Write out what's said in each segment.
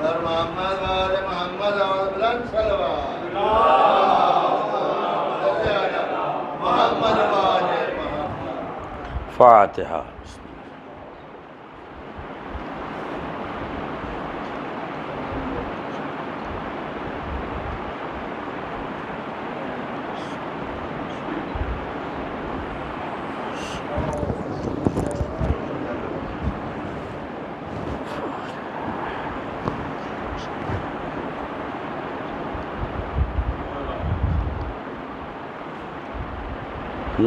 بر محمد وآل محمد بلند صلوات محمد وآل محمد. فاتحہ.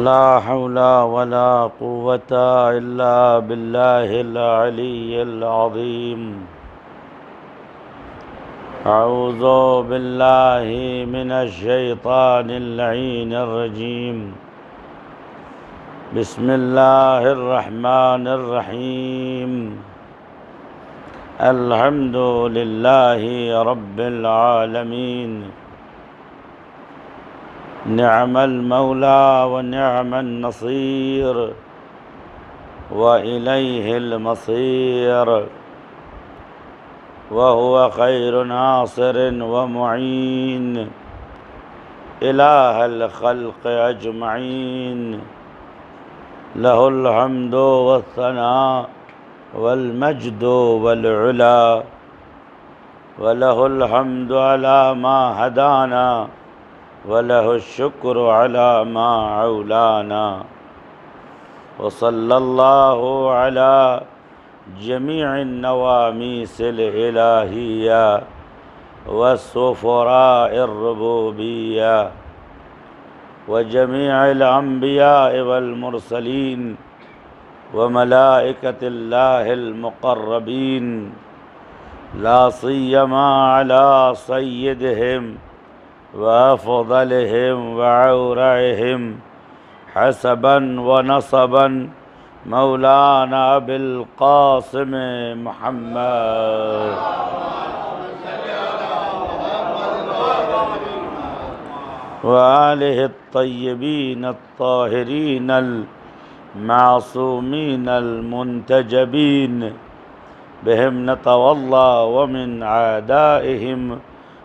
لا حول ولا قوة إلا بالله العلي العظيم. أعوذ بالله من الشيطان اللعين الرجيم. بسم الله الرحمن الرحيم. الحمد لله رب العالمين. نعم المولى ونعم النصير وإليه المصير وهو خير ناصر ومعين إله الخلق أجمعين. له الحمد والثناء والمجد والعلا وله الحمد على ما هدانا وله الشكر على ما عولانا. وصلى الله على جميع النواميس الإلهية والسفراء الربوبية وجميع الأنبياء والمرسلين وملائكة الله المقربين، لا سيما على سيدهم وأفضلهم وأورعهم حسبا ونصبا مولانا أبي القاسم محمد وآله الطيبين الطاهرين المعصومين المنتجبين. بهم نتولى ومن أعدائهم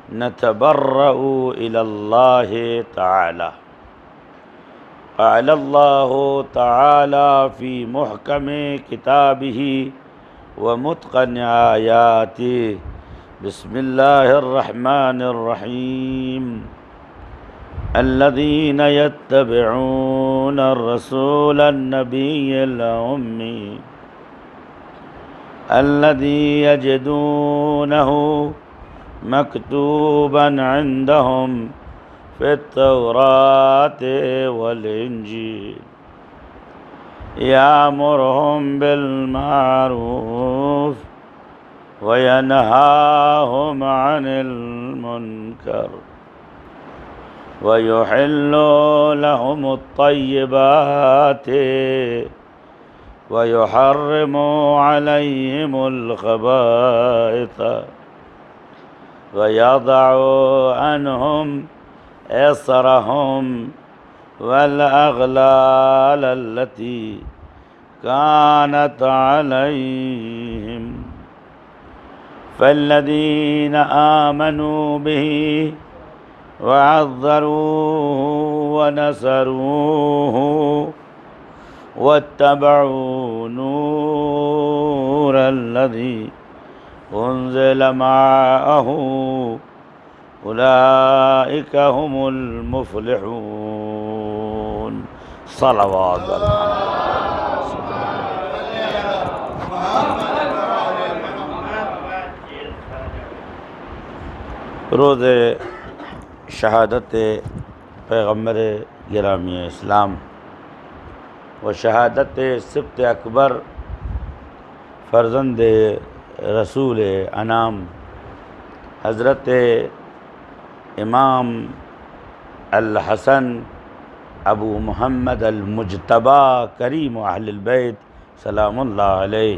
نتبرأ إلى الله تعالى. قال الله تعالى في محكم كتابه ومتقن آياته. بسم الله الرحمن الرحيم. الذين يتبعون الرسول النبي الأمي الذي يجدونه مكتوبا عندهم في التوراة والإنجيل يأمرهم بالمعروف وينهاهم عن المنكر ويحل لهم الطيبات ويحرم عليهم الخبائث ويضع عنهم إصرهم والأغلال التي كانت عليهم. فالذين آمنوا به وعذروه ونصروه واتبعوا نور الذي أنزل معه أولئك هم المفلحون. صلوات روز شہادت پیغمبر گرامی اسلام و شہادت سبط اکبر فرزند رسول انام حضرت امام الحسن ابو محمد المجتبی کریم اہل البیت سلام اللہ علیہ.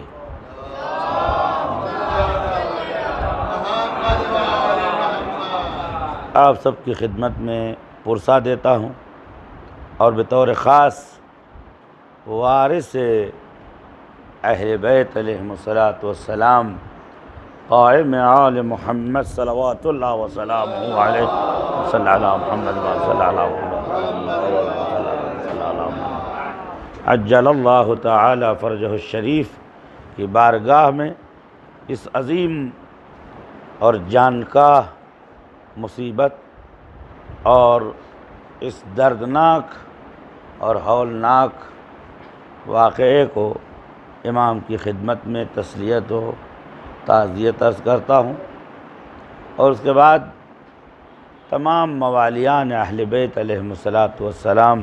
آپ سب کی خدمت میں پرسہ دیتا ہوں اور بطور خاص وارث اہل بیت علیہم الصلاۃ والسلام قائم آل محمد صلوات اللہ وسلامہ علیہ صلی اللہ محمد صلی اللہ عجل اللہ تعالی فرجہ الشریف کی بارگاہ میں اس عظیم اور جانکاہ مصیبت اور اس دردناک اور ہولناک واقعے کو امام کی خدمت میں تسلیت و تعزیت عرض کرتا ہوں، اور اس کے بعد تمام موالیان اہل بیت علیہم السلام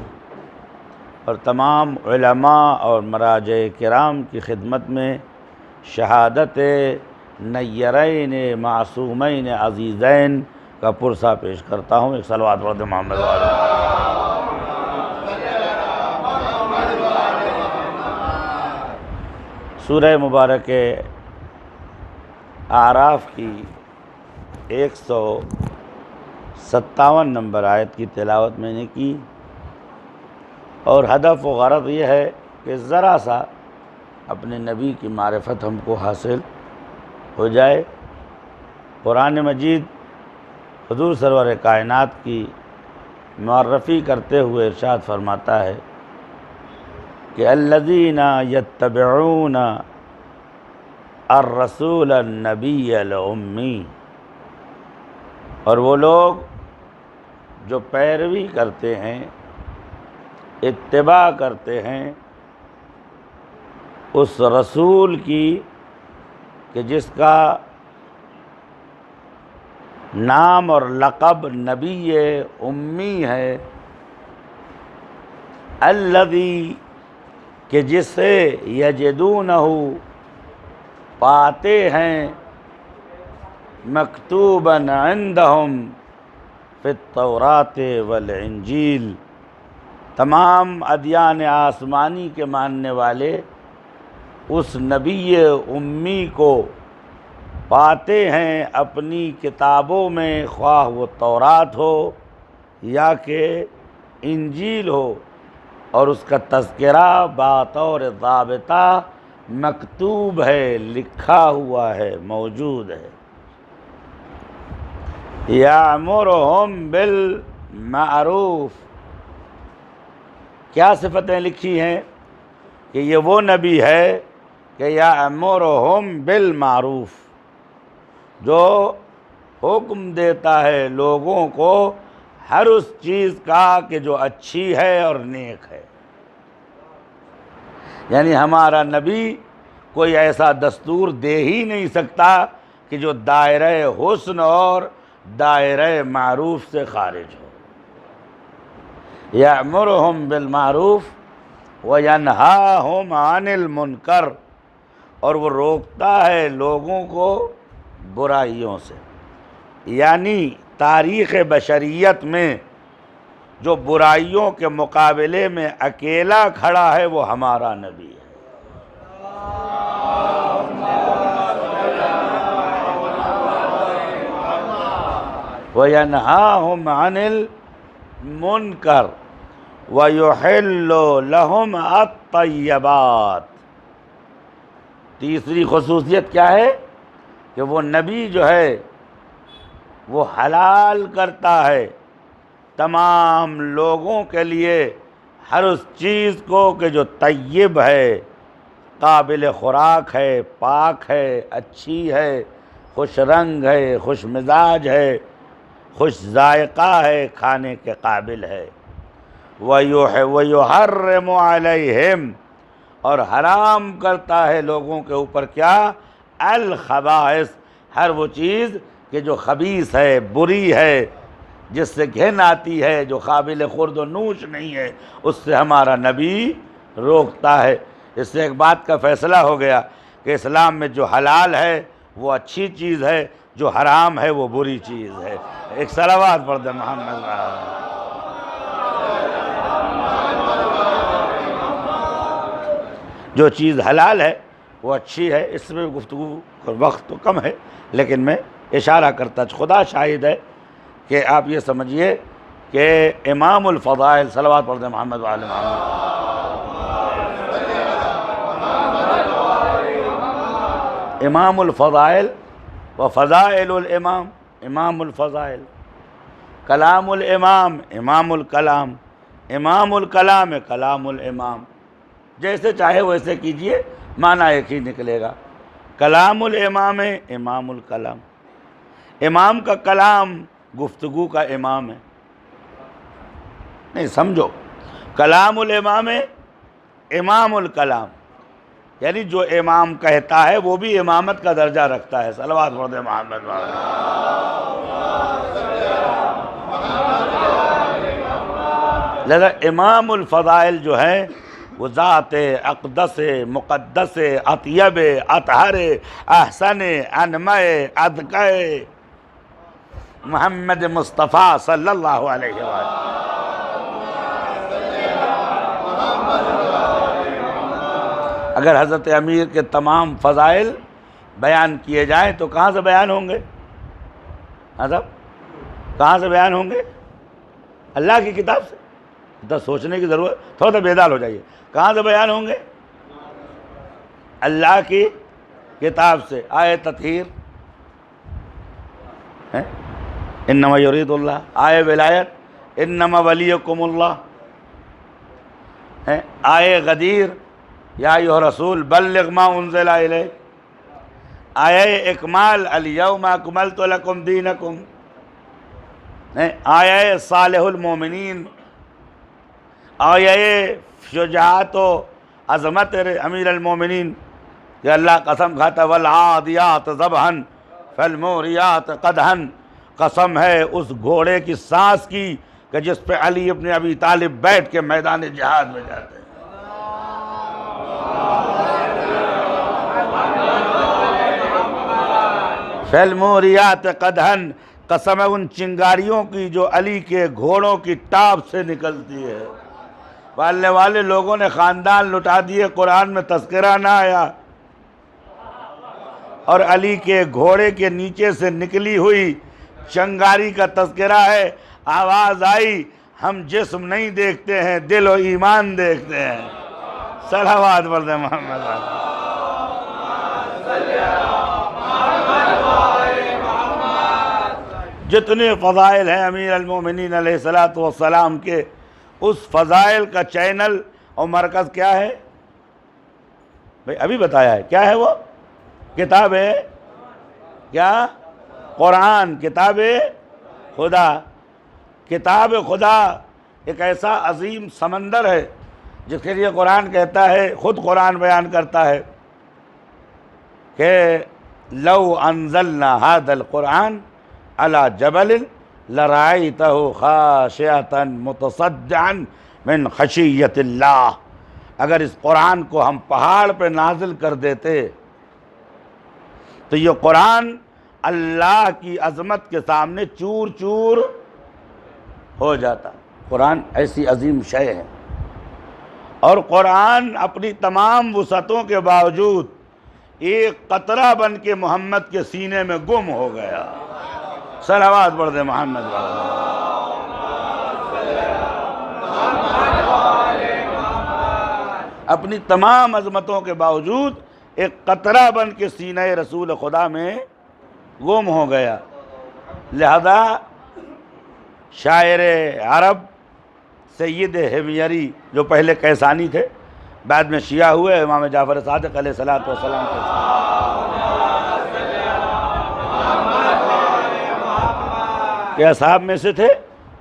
اور تمام علماء اور مراجع کرام کی خدمت میں شہادت نیرین معصومین عزیزین کا پرسہ پیش کرتا ہوں۔ ایک صلوات پڑھتے ہیں محمد وعلیہ۔ سورہ مبارک اعراف کی 157 نمبر آیت کی تلاوت میں نے کی، اور ہدف و غرض یہ ہے کہ ذرا سا اپنے نبی کی معرفت ہم کو حاصل ہو جائے۔ قرآن مجید حضور سرور کائنات کی معرفی کرتے ہوئے ارشاد فرماتا ہے کہ الذین یتبعون الرسول النبی الامی، اور وہ لوگ جو پیروی کرتے ہیں، اتباع کرتے ہیں اس رسول کی کہ جس کا نام اور لقب نبی امی ہے، الذی کہ جسے یجدونہ پاتے ہیں، مکتوباً عندہم فی التوراۃ والانجیل، تمام ادیان آسمانی کے ماننے والے اس نبی امی کو پاتے ہیں اپنی کتابوں میں، خواہ وہ تورات ہو یا کہ انجیل ہو، اور اس کا تذکرہ بطور ضابطہ مکتوب ہے، لکھا ہوا ہے، موجود ہے۔ یامرہم بالمعروف، کیا صفتیں لکھی ہیں کہ یہ وہ نبی ہے کہ یامرہم بالمعروف، جو حکم دیتا ہے لوگوں کو ہر اس چیز کا کہ جو اچھی ہے اور نیک ہے۔ یعنی ہمارا نبی کوئی ایسا دستور دے ہی نہیں سکتا کہ جو دائرہ حسن اور دائرہ معروف سے خارج ہو۔ یأمرہم بالمعروف وینہاہم عن المنکر، اور وہ روکتا ہے لوگوں کو برائیوں سے۔ یعنی تاریخ بشریت میں جو برائیوں کے مقابلے میں اکیلا کھڑا ہے وہ ہمارا نبی ہے۔ وَيَنْهَاهُمْ عَنِ الْمُنْكَرِ وَيُحِلُّ لَهُمْ الطَّيِّبَاتِ۔ تیسری خصوصیت کیا ہے کہ وہ نبی جو ہے وہ حلال کرتا ہے تمام لوگوں کے لیے ہر اس چیز کو کہ جو طیب ہے، قابل خوراک ہے، پاک ہے، اچھی ہے، خوش رنگ ہے، خوش مزاج ہے، خوش ذائقہ ہے، کھانے کے قابل ہے۔ وَيُحَرِّمُ عَلَيْهِمْ، اور حرام کرتا ہے لوگوں کے اوپر کیا؟ الخبائث، ہر وہ چیز کہ جو خبیث ہے، بری ہے، جس سے گھن آتی ہے، جو قابل خورد و نوش نہیں ہے، اس سے ہمارا نبی روکتا ہے۔ اس سے ایک بات کا فیصلہ ہو گیا کہ اسلام میں جو حلال ہے وہ اچھی چیز ہے، جو حرام ہے وہ بری چیز ہے۔ ایک صلوات پڑھ دیں محمد۔ جو چیز حلال ہے وہ اچھی ہے۔ اس میں گفتگو وقت تو کم ہے، لیکن میں اشارہ کرتا، خدا شاہد ہے کہ آپ یہ سمجھیے کہ امام الفضائل، صلوات پڑھ دیں محمد وعلی محمد، امام الفضائل وفضائل الامام، امام الفضائل، کلام الامام، امام الکلام، امام الکلام، کلام الامام، جیسے چاہے ویسے کیجئے معنی ایک ہی نکلے گا۔ کلام الامام ہے، امام الکلام، امام کا کلام گفتگو کا امام ہے، نہیں سمجھو، کلام الامام ہے، امام الکلام، یعنی جو امام کہتا ہے وہ بھی امامت کا درجہ رکھتا ہے۔ صلوات پڑھ دیں محمد لہذا امام الفضائل جو ہے وہ ذات اقدس مقدس اطیب اطہر احسن انمع اذکى محمد مصطفیٰ صلی اللہ علیہ وآلہ۔ اگر حضرت امیر کے تمام فضائل بیان کیے جائیں تو کہاں سے بیان ہوں گے؟ حضرت کہاں سے بیان ہوں گے؟ اللہ کی کتاب سے؟ اتنا سوچنے کی ضرورت، تھوڑا سا بیدار ہو جائیے، کہاں سے بیان ہوں گے؟ اللہ کی کتاب سے۔ آئے تطہیر، انما یرید اللہ، آئے ولایت، انما ولیکم اللہ، آئے غدیر، یا ایھا رسول بلغ ما انزل الیک، آئے اکمال، الیوم اکملت لکم دینکم، آئے صالح المومنین، آئے شجاعت و عظمت امیر المومنین کہ اللہ قسم کھاتا والعادیات ضبحا فالموریات قدحا، قسم ہے اس گھوڑے کی سانس کی کہ جس پہ علی ابن ابی طالب بیٹھ کے میدان جہاد میں جاتے ہیں۔ فالموریات قدحا، قسم ہے ان چنگاریوں کی جو علی کے گھوڑوں کی ٹاپ سے نکلتی ہے۔ پالنے والے لوگوں نے خاندان لٹا دیے، قرآن میں تذکرہ نہ آیا، اور علی کے گھوڑے کے نیچے سے نکلی ہوئی چنگاری کا تذکرہ ہے۔ آواز آئی، ہم جسم نہیں دیکھتے ہیں، دل و ایمان دیکھتے ہیں۔ صلوات پڑھ دیں محمد۔ جتنے فضائل ہیں امیر المومنین علیہ السلام کے، اس فضائل کا چینل اور مرکز کیا ہے؟ بھئی ابھی بتایا ہے، کیا ہے وہ؟ کتاب ہے کیا؟ قرآن، کتاب خدا۔ کتاب خدا ایک ایسا عظیم سمندر ہے جس کے لیے قرآن کہتا ہے، خود قرآن بیان کرتا ہے کہ لو انزلنا هذا القرآن على جبل لرأيته خاشعة متصدعا من خشیت اللہ، اگر اس قرآن کو ہم پہاڑ پہ نازل کر دیتے تو یہ قرآن اللہ کی عظمت کے سامنے چور چور ہو جاتا۔ قرآن ایسی عظیم شے ہے، اور قرآن اپنی تمام وسعتوں کے باوجود ایک قطرہ بن کے محمد کے سینے میں گم ہو گیا۔ صلوات پڑھ دیں محمد۔ اپنی تمام عظمتوں کے باوجود ایک قطرہ بن کے سینہ رسول خدا میں گم ہو گیا۔ لہذا شاعر عرب سید حمیری، جو پہلے کیسانی تھے بعد میں شیعہ ہوئے، امام جعفر صادق علیہ السلام کے اصحاب میں سے تھے،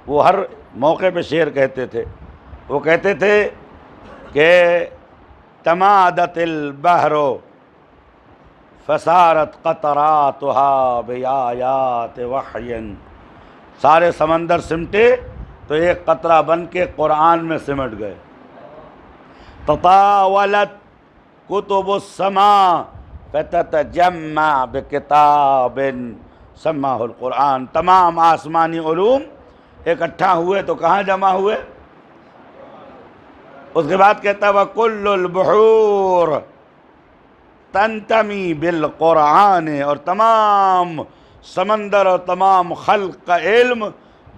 وہ ہر موقع پہ شعر کہتے تھے۔ وہ کہتے تھے کہ تمادت البحر فصارت قطراتها بآیات وحی، سارے سمندر سمٹے تو ایک قطرہ بن کے قرآن میں سمٹ گئے۔ تطاولت کتب السماء فتتجمع بکتاب سماہ القرآن، تمام آسمانی علوم اکٹھا ہوئے تو کہاں جمع ہوئے؟ اس کے بعد کہتا ہے وَكُلُّ الْبُحُورِ تَنْتَمِي بِالْقُرْآنِ، اور تمام سمندر اور تمام خلق کا علم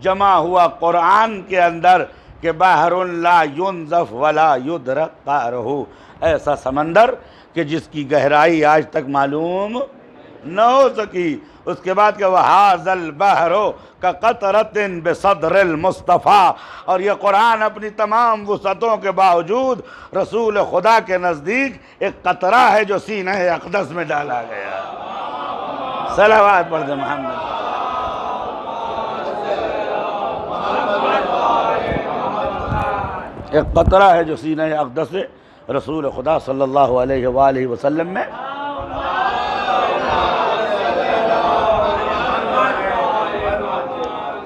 جمع ہوا قرآن کے اندر کہ بحر لا ينزف ولا يدرک قعرہ، ایسا سمندر کہ جس کی گہرائی آج تک معلوم نہ ہو سکی۔ اس کے بعد کہ وَهَذَا الْبَحْرُ كَقَطْرَةٍ بِصَدْرِ الْمُصْطَفَىٰ، اور یہ قرآن اپنی تمام وسعتوں کے باوجود رسول خدا کے نزدیک ایک قطرہ ہے جو سینہ اقدس میں ڈالا گیا۔ صلوات پڑھ دیں محمد۔ ایک قطرہ ہے جو سینہ اقدس سے رسول خدا صلی اللہ علیہ وآلہ وسلم میں۔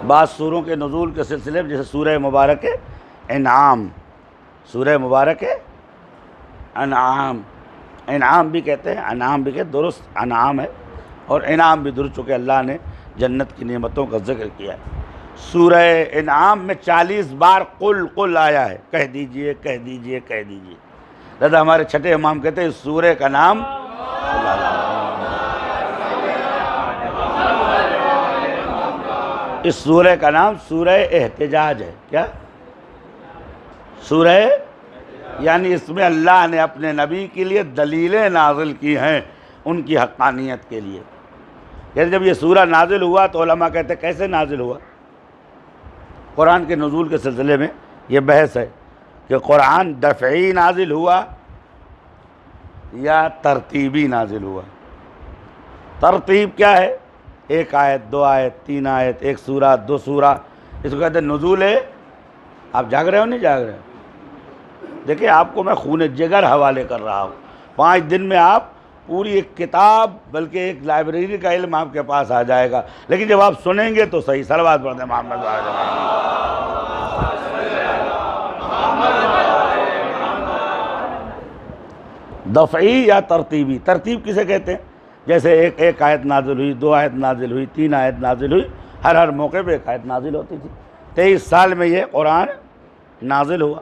بعض سوروں کے نزول کے سلسلے میں جیسے سورہ مبارک انعام، سورہ مبارک انعام، انعام بھی کہتے ہیں، انعام بھی کہتے، درست انعام ہے، اور انعام بھی درست، چونکہ اللہ نے جنت کی نعمتوں کا ذکر کیا ہے۔ سورہ انعام میں 40 بار قل قل آیا ہے، کہہ دیجئے کہہ دیجئے کہہ دیجئے۔ لہذا ہمارے چھٹے امام کہتے ہیں اس سورہ کا نام اس سورہ کا نام سورہ احتجاج ہے۔ کیا؟ سورہ، یعنی اس میں اللہ نے اپنے نبی کے لیے دلیلیں نازل کی ہیں ان کی حقانیت کے لیے۔ یعنی جب یہ سورہ نازل ہوا تو علماء کہتے ہیں کیسے نازل ہوا؟ قرآن کے نزول کے سلسلے میں یہ بحث ہے کہ قرآن دفعی نازل ہوا یا ترتیبی نازل ہوا۔ ترتیب کیا ہے؟ ایک آیت، دو آیت، تین آیت، ایک سورہ، دو سورہ، اس کو کہتے ہیں نزول ہے۔ آپ جاگ رہے ہو نہیں جاگ رہے ہو؟ دیکھیں آپ کو میں خون جگر حوالے کر رہا ہوں، 5 دن میں آپ پوری ایک کتاب بلکہ ایک لائبریری کا علم آپ کے پاس آ جائے گا، لیکن جب آپ سنیں گے تو صحیح۔ صلوات پڑھتے ہیں محمد دفعی یا ترتیبی۔ ترتیب کسے کہتے ہیں؟ جیسے ایک آیت نازل ہوئی، 2 آیت نازل ہوئی، 3 آیت نازل ہوئی، ہر موقع پہ ایک آیت نازل ہوتی تھی۔ 23 سال میں یہ قرآن نازل ہوا۔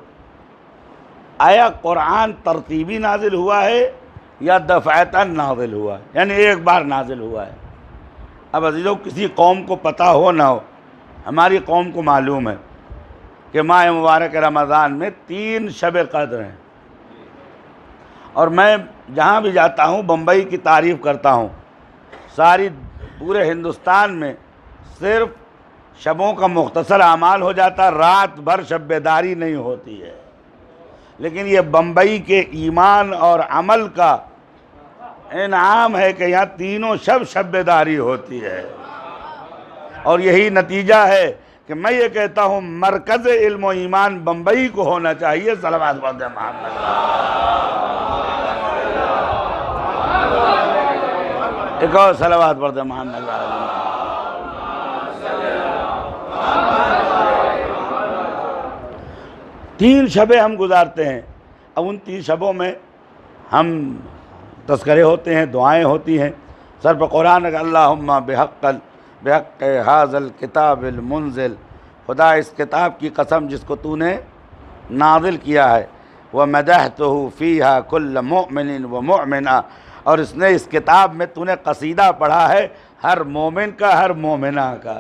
آیا قرآن ترتیبی نازل ہوا ہے یا دفعتاً نازل ہوا ہے؟ یعنی ایک بار نازل ہوا ہے۔ اب عزیزوں کسی قوم کو پتہ ہو نہ ہو، ہماری قوم کو معلوم ہے کہ ماہ مبارک رمضان میں 3 شب قدر ہیں، اور میں جہاں بھی جاتا ہوں بمبئی کی تعریف کرتا ہوں، پورے ہندوستان میں صرف شبوں کا مختصر اعمال ہو جاتا، رات بھر شب بیداری نہیں ہوتی ہے، لیکن یہ بمبئی کے ایمان اور عمل کا انعام ہے کہ یہاں تینوں شب بیداری ہوتی ہے، اور یہی نتیجہ ہے کہ میں یہ کہتا ہوں مرکز علم و ایمان بمبئی کو ہونا چاہیے۔ صلوات پڑھتے ہیں محمد۔ ایک اور صلوات پڑھتے ہیں محمد۔ 3 شبیں ہم گزارتے ہیں۔ اب ان 3 شبوں میں ہم تذکرے ہوتے ہیں، دعائیں ہوتی ہیں، سر پہ قرآن اللہم بحق ھذا الکتاب المنزل، خدا اس کتاب کی قسم جس کو تو نے نازل کیا ہے، وَمَدَحْتُهُ فِيهَا كُلَّ مُؤْمِنٍ وَمُؤْمِنَةٍ، اور اس نے اس کتاب میں تو نے قصیدہ پڑھا ہے ہر مومن کا، ہر مومنہ کا۔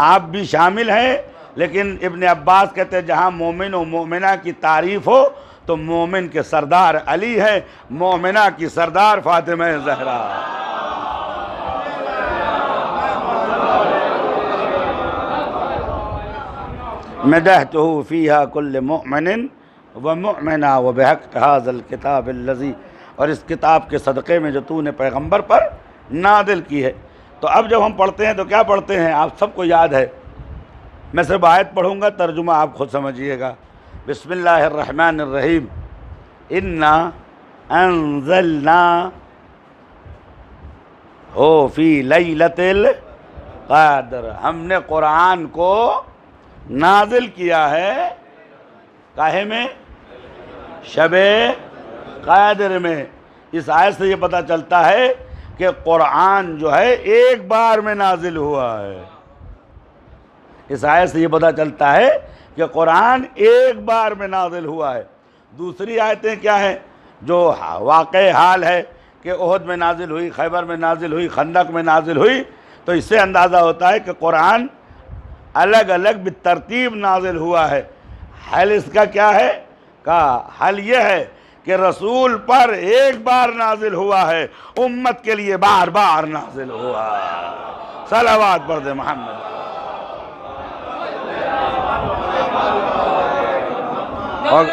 آپ بھی شامل ہیں، لیکن ابن عباس کہتے ہیں جہاں مومن و مومنہ کی تعریف ہو تو مومن کے سردار علی ہے، مومنہ کی سردار فاطمہ زہرا۔ مدحتہ فیہا کل مؤمن ومؤمنہ وبحق ھذا الکتاب الذی، اور اس کتاب کے صدقے میں جو تو نے پیغمبر پر نازل کی ہے۔ تو اب جب ہم پڑھتے ہیں تو کیا پڑھتے ہیں؟ آپ سب کو یاد ہے، میں صرف آیت پڑھوں گا، ترجمہ آپ خود سمجھیے گا۔ بسم اللہ الرحمن الرحیم، انا انزلناہ فی لیلۃ القدر، ہم نے قرآن کو نازل کیا ہے کاہے میں؟ شب قدر میں۔ اس آیت سے یہ پتہ چلتا ہے کہ قرآن جو ہے ایک بار میں نازل ہوا ہے۔ اس آیت سے یہ پتہ چلتا ہے کہ قرآن ایک بار میں نازل ہوا ہے۔ دوسری آیتیں کیا ہیں جو واقع حال ہے کہ احد میں نازل ہوئی، خیبر میں نازل ہوئی، خندق میں نازل ہوئی، تو اس سے اندازہ ہوتا ہے کہ قرآن الگ الگ بترتیب نازل ہوا ہے۔ حل اس کا کیا ہے؟ حل یہ ہے کہ رسول پر ایک بار نازل ہوا ہے، امت کے لیے بار بار نازل ہوا ہے۔ صلوات پڑھ دے محمد۔ اور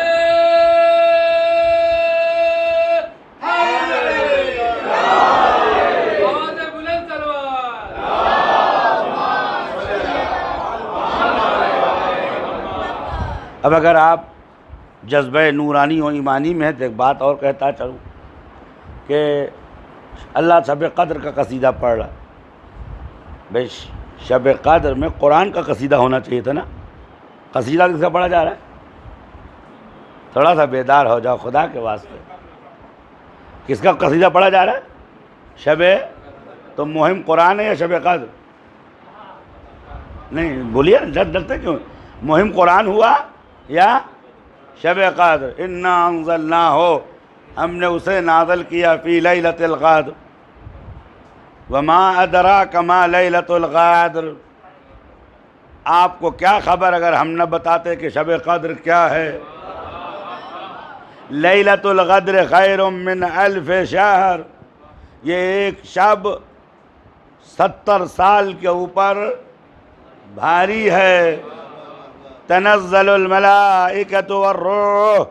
اب اگر آپ جذبہ نورانی و ایمانی میں ہے تو ایک بات اور کہتا چلوں کہ اللہ شب قدر کا قصیدہ پڑھ رہا، بھائی شب قدر میں قرآن کا قصیدہ ہونا چاہیے تھا نا، قصیدہ کس کا پڑھا جا رہا ہے؟ تھوڑا سا بیدار ہو جاؤ خدا کے واسطے، کس کا قصیدہ پڑھا جا رہا ہے؟ شب، تو مہم قرآن ہے یا شب قدر؟ نہیں بولیے، ڈرتے کیوں؟ مہم قرآن ہوا یا شب قدر؟ انا انزلناہ، ہم نے اسے نازل کیا فی لیلۃ القدر، وما ادراک ما لیلۃ القدر، آپ کو کیا خبر اگر ہم نہ بتاتے کہ شب قدر کیا ہے؟ لیلۃ القدر خیر من الف شہر، یہ ایک شب 70 سال کے اوپر بھاری ہے۔ تنزل الملائکۃ والروح،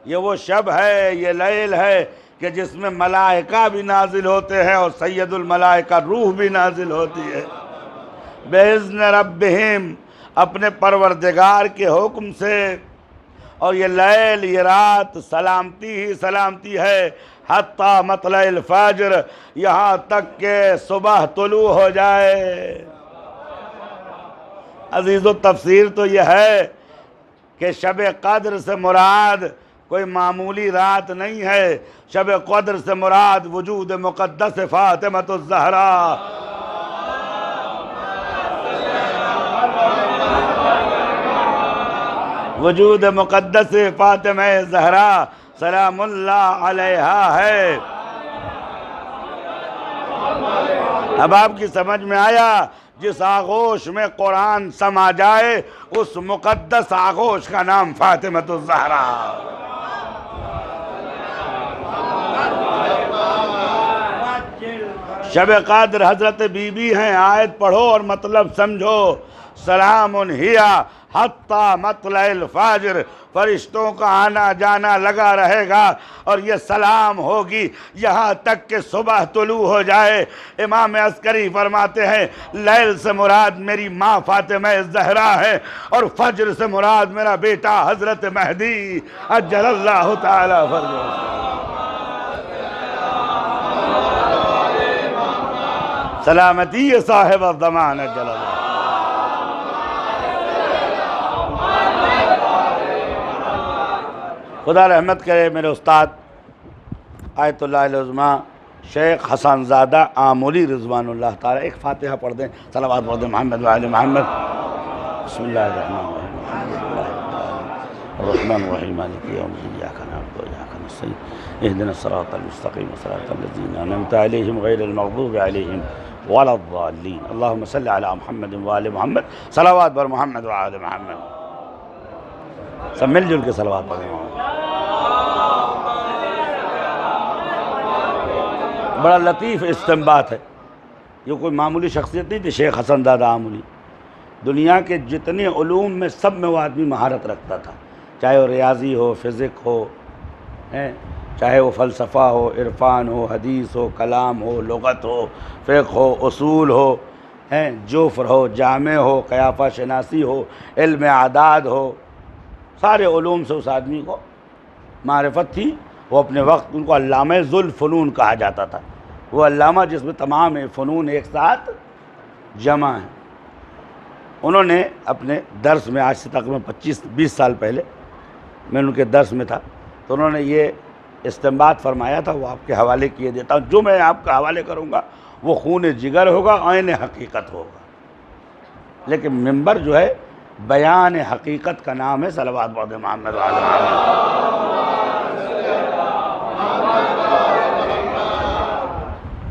یہ وہ شب ہے، یہ لیل ہے کہ جس میں ملائکہ بھی نازل ہوتے ہیں اور سید الملائکہ روح بھی نازل ہوتی ہے، بِإِذْنِ رَبِّهِمْ، اپنے پروردگار کے حکم سے۔ اور یہ لیل، یہ رات سلامتی ہی سلامتی ہے حتی مطلع الفجر، یہاں تک کہ صبح طلوع ہو جائے۔ عزیزو تفسیر تو یہ ہے کہ شب قدر سے مراد کوئی معمولی رات نہیں ہے، شب قدر سے مراد وجود مقدس فاطمۃ الزہرا، وجود مقدس فاطمہ زہرا سلام اللہ علیہا ہے۔ اب آپ کی سمجھ میں آیا؟ جس آغوش میں قرآن سما جائے اس مقدس آغوش کا نام فاطمۃ الزہرا۔ شب قدر حضرت بی بی ہیں، آیت پڑھو اور مطلب سمجھو۔ سلام ہی حتی مطلع الفجر، فرشتوں کا آنا جانا لگا رہے گا اور یہ سلام ہوگی یہاں تک کہ صبح طلوع ہو جائے۔ امام عسکری فرماتے ہیں لیل سے مراد میری ماں فاطمہ زہرا ہے اور فجر سے مراد میرا بیٹا حضرت مہدی عجل اللہ تعالی فرجہ۔ سلامتی صاحب الزمان عجل اللہ۔ خدا رحمت کرے میرے استاد آیت اللہ العظمیٰ شیخ حسن زادہ آمولی رضوان اللہ تعالیٰ، ایک فاتحہ پڑھ دیں، صلوات پڑھ دیں محمد وآل محمد۔ بسم اللہ الرحمن الرحیم، الرحمن الرحیم مالک یوم الدین، ایاک نعبد و ایاک نستعین، اہدنا الصراط المستقیم صراط الذین انعمت علیہم غیر المغضوب علیہم ولا الضالین۔ اللہم صل علی محمد وآل محمد، صلوات پر محمد وآل محمد۔ سب مل جل کے صلوات پڑھیں۔ بڑا لطیف استنباط ہے، یہ کوئی معمولی شخصیت نہیں تھی شیخ حسن زادہ آمولی، دنیا کے جتنے علوم میں سب میں وہ آدمی مہارت رکھتا تھا، چاہے وہ ریاضی ہو، فزک ہو، چاہے وہ فلسفہ ہو، عرفان ہو، حدیث ہو، کلام ہو، لغت ہو، فقہ ہو، اصول ہو، جوفر ہو، جامع ہو، قیافہ شناسی ہو، علم اعداد ہو، سارے علوم سے اس آدمی کو معرفت تھی۔ وہ اپنے وقت ان کو علامہ ذو الفنون کہا جاتا تھا، وہ علامہ جس میں تمام فنون ایک ساتھ جمع ہیں۔ انہوں نے اپنے درس میں، آج سے تقریباً 25-20 سال پہلے میں ان کے درس میں تھا، تو انہوں نے یہ استنباط فرمایا تھا، وہ آپ کے حوالے کیے دیتا ہوں۔ جو میں آپ کا حوالے کروں گا وہ خون جگر ہوگا، عین حقیقت ہوگا، لیکن منبر جو ہے بیان حقیقت کا نام ہے۔ صلوات پڑھ دیں محمد وآل محمد۔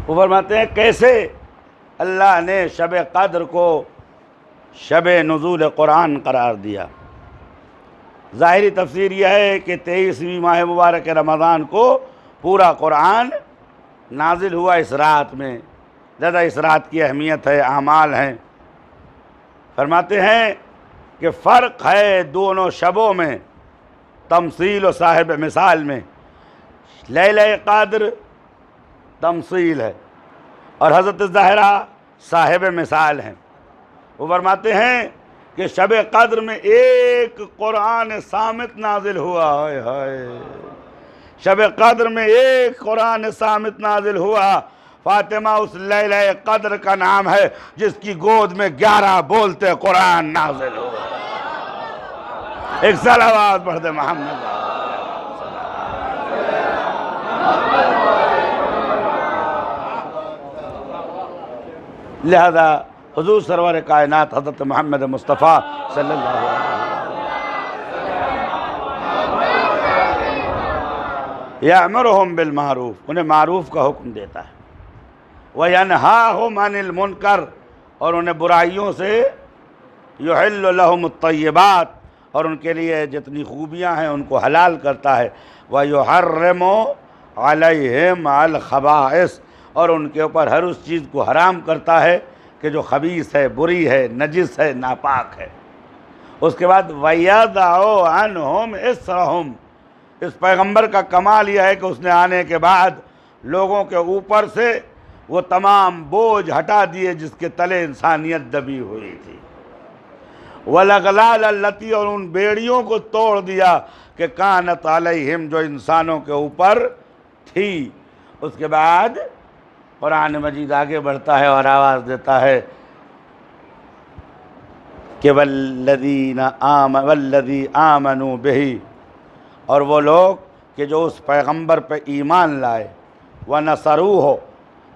وہ فرماتے ہیں کیسے اللہ نے شب قدر کو شب نزول قرآن قرار دیا۔ ظاہری تفسیر یہ ہے کہ 23ویں ماہ مبارک رمضان کو پورا قرآن نازل ہوا اس رات میں، زیادہ اس رات کی اہمیت ہے، اعمال ہیں۔ فرماتے ہیں کہ فرق ہے دونوں شبوں میں، تمثیل و صاحب مثال میں۔ لیلہ قدر تمثیل ہے اور حضرت زہرا صاحب مثال ہیں۔ وہ فرماتے ہیں کہ شب قدر میں ایک قرآن صامت نازل ہوا، ہائے ہائے، شب قدر میں ایک قرآن صامت نازل ہوا۔ فاطمہ اس لیلہ قدر کا نام ہے جس کی گود میں 11 بولتے قرآن نازل ہوا۔ ایک صلوات پڑھ دے محمد۔ لہذا حضور سرور کائنات حضرت محمد مصطفیٰ صلی اللہ علیہ وسلم یأمرہم بالمعروف، انہیں معروف کا حکم دیتا ہے، وینہاہم عن المنکر، اور انہیں برائیوں سے، یحل لہم الطیبات، اور ان کے لیے جتنی خوبیاں ہیں ان کو حلال کرتا ہے، ویحرم علیہم الخبائث، اور ان کے اوپر ہر اس چیز کو حرام کرتا ہے کہ جو خبیث ہے، بری ہے، نجس ہے، ناپاک ہے۔ اس کے بعد وَيَضَعُ عَنْهُمْ إِصْرَهُمْ، اس پیغمبر کا کمال یہ ہے کہ اس نے آنے کے بعد لوگوں کے اوپر سے وہ تمام بوجھ ہٹا دیے جس کے تلے انسانیت دبی ہوئی تھی، وَالْأَغْلَالَ الَّتِي، اور ان بیڑیوں کو توڑ دیا کہ کانت علیہم، جو انسانوں کے اوپر تھی۔ اس کے بعد قرآن مجید آگے بڑھتا ہے اور آواز دیتا ہے کہ والذی آمنوا بہ، اور وہ لوگ کہ جو اس پیغمبر پہ ایمان لائے، ونصروہ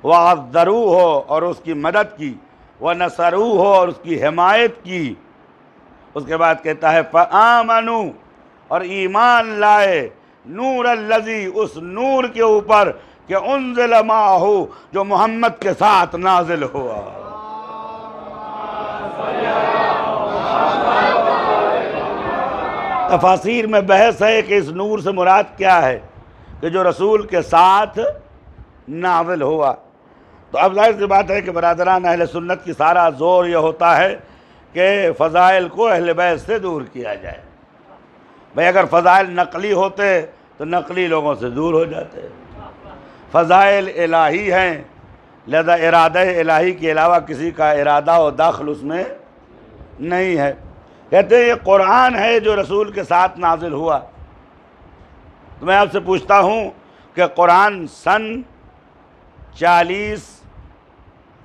وعذروہ، اور اس کی مدد کی، ونصروہ، اور اس کی حمایت کی۔ اس کے بعد کہتا ہے فآمنوا، اور ایمان لائے، نور الذی، اس نور کے اوپر کہ انزل معہ، جو محمد کے ساتھ نازل ہوا۔ تفاسیر میں بحث ہے کہ اس نور سے مراد کیا ہے، کہ جو رسول کے ساتھ نازل ہوا۔ تو اب ظاہر سی بات ہے کہ برادران اہل سنت کی سارا زور یہ ہوتا ہے کہ فضائل کو اہل بیت سے دور کیا جائے۔ بھئی اگر فضائل نقلی ہوتے تو نقلی لوگوں سے دور ہو جاتے۔ فضائل الہی ہیں، لہذا ارادہ الہی کے علاوہ کسی کا ارادہ و دخل اس میں نہیں ہے۔ کہتے ہیں یہ قرآن ہے جو رسول کے ساتھ نازل ہوا۔ تو میں آپ سے پوچھتا ہوں کہ قرآن سن 40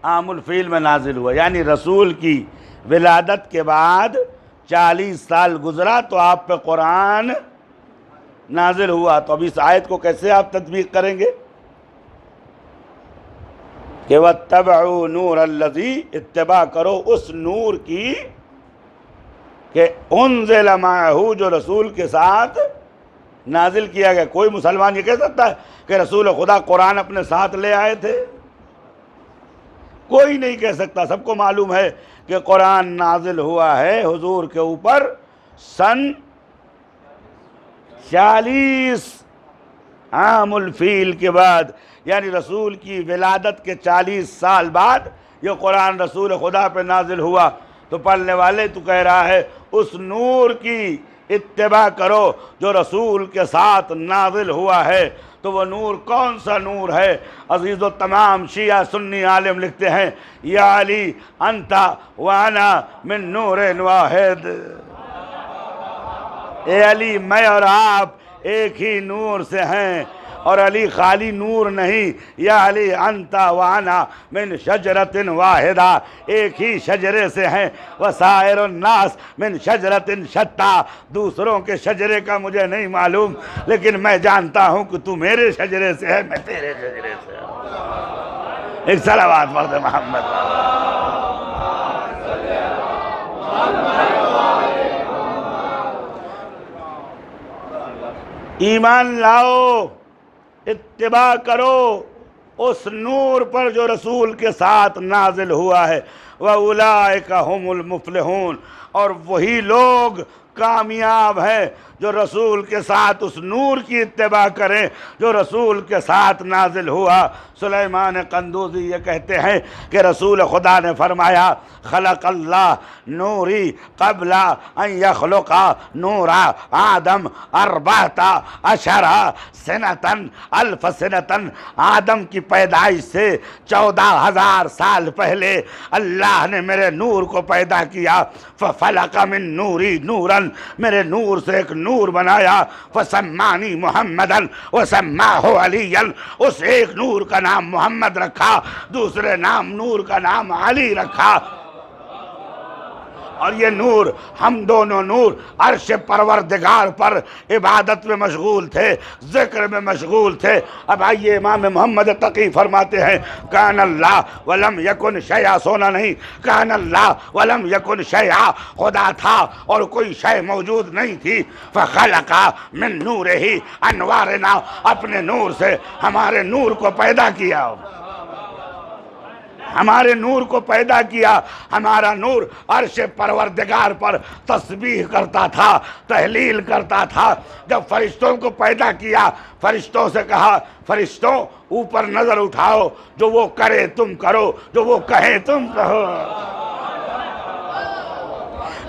عام الفیل میں نازل ہوا، یعنی رسول کی ولادت کے بعد 40 سال گزرا تو آپ پہ قرآن نازل ہوا۔ تو اب اس آیت کو کیسے آپ تطبیق کریں گے کہ وَاتَّبَعُوا نُورَ الَّذِي، اتباع کرو اس نور کی کہ انزل معہ، جو رسول کے ساتھ نازل کیا گیا۔ کوئی مسلمان یہ کہہ سکتا ہے کہ رسول خدا قرآن اپنے ساتھ لے آئے تھے؟ کوئی نہیں کہہ سکتا۔ سب کو معلوم ہے کہ قرآن نازل ہوا ہے حضور کے اوپر سن 40 عام الفیل کے بعد، یعنی رسول کی ولادت کے 40 سال بعد یہ قرآن رسول خدا پہ نازل ہوا۔ تو پڑھنے والے تو کہہ رہا ہے اس نور کی اتباع کرو جو رسول کے ساتھ نازل ہوا ہے۔ تو وہ نور کون سا نور ہے؟ عزیز و تمام شیعہ سنی عالم لکھتے ہیں یا علی انت وانا من نور واحد، اے علی میں اور آپ ایک ہی نور سے ہیں، اور علی خالی نور نہیں، یا علی انت وانا من شجرت واحدہ، ایک ہی شجرے سے ہیں، وسائر الناس من شجرت شتیٰ، دوسروں کے شجرے کا مجھے نہیں معلوم، لیکن میں جانتا ہوں کہ تو میرے شجرے سے ہے، میں تیرے شجرے سے ہوں۔ ایک صلوات فرد محمد۔ ایمان لاؤ، اتباع کرو اس نور پر جو رسول کے ساتھ نازل ہوا ہے۔ وَأُولَٰئِكَ هُمُ الْمُفْلِحُونَ، اور وہی لوگ کامیاب ہیں جو رسول کے ساتھ اس نور کی اتباع کریں جو رسول کے ساتھ نازل ہوا۔ سلیمان قندوزی یہ کہتے ہیں کہ رسول خدا نے فرمایا خلق اللہ نوری قبل ان یخلق نور آدم 14 سنتن الف سنتن، آدم کی پیدائش سے 14,000 سال پہلے اللہ نے میرے نور کو پیدا کیا۔ ففلق من نوری نوراً، میرے نور سے ایک نور بنایا۔ فسمانی محمدًا وسماہ علیًا، اس ایک نور کا نام محمد رکھا، دوسرے نام نور کا نام علی رکھا۔ اور یہ نور، ہم دونوں نور عرش پروردگار پر عبادت میں مشغول تھے، ذکر میں مشغول تھے۔ اب آئیے امام محمد تقی فرماتے ہیں کان اللہ ولم یکن شیئا، سونا نہیں، کان اللہ ولم یکن شیئا، خدا تھا اور کوئی شے موجود نہیں تھی۔ فخلق من نورہ انوارنا، اپنے نور سے ہمارے نور کو پیدا کیا، ہمارے نور کو پیدا کیا۔ ہمارا نور عرش پروردگار پر تسبیح کرتا تھا، تحلیل کرتا تھا۔ جب فرشتوں کو پیدا کیا، فرشتوں سے کہا فرشتوں اوپر نظر اٹھاؤ، جو وہ کرے تم کرو، جو وہ کہے تم کہو،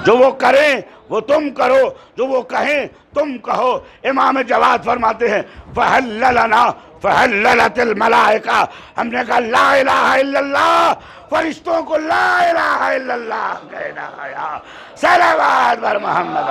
جو وہ کریں وہ تم کرو، جو وہ کہیں تم کہو۔ امام جواد فرماتے ہیں فَحَلَّلَنَا فَحَلَّلَتِ الْمَلَائِكَةُ، ہم نے کہا لا الہ الا اللہ، فرشتوں کو لا الہ الا اللہ کہنا آیا۔ صلوات بر محمد۔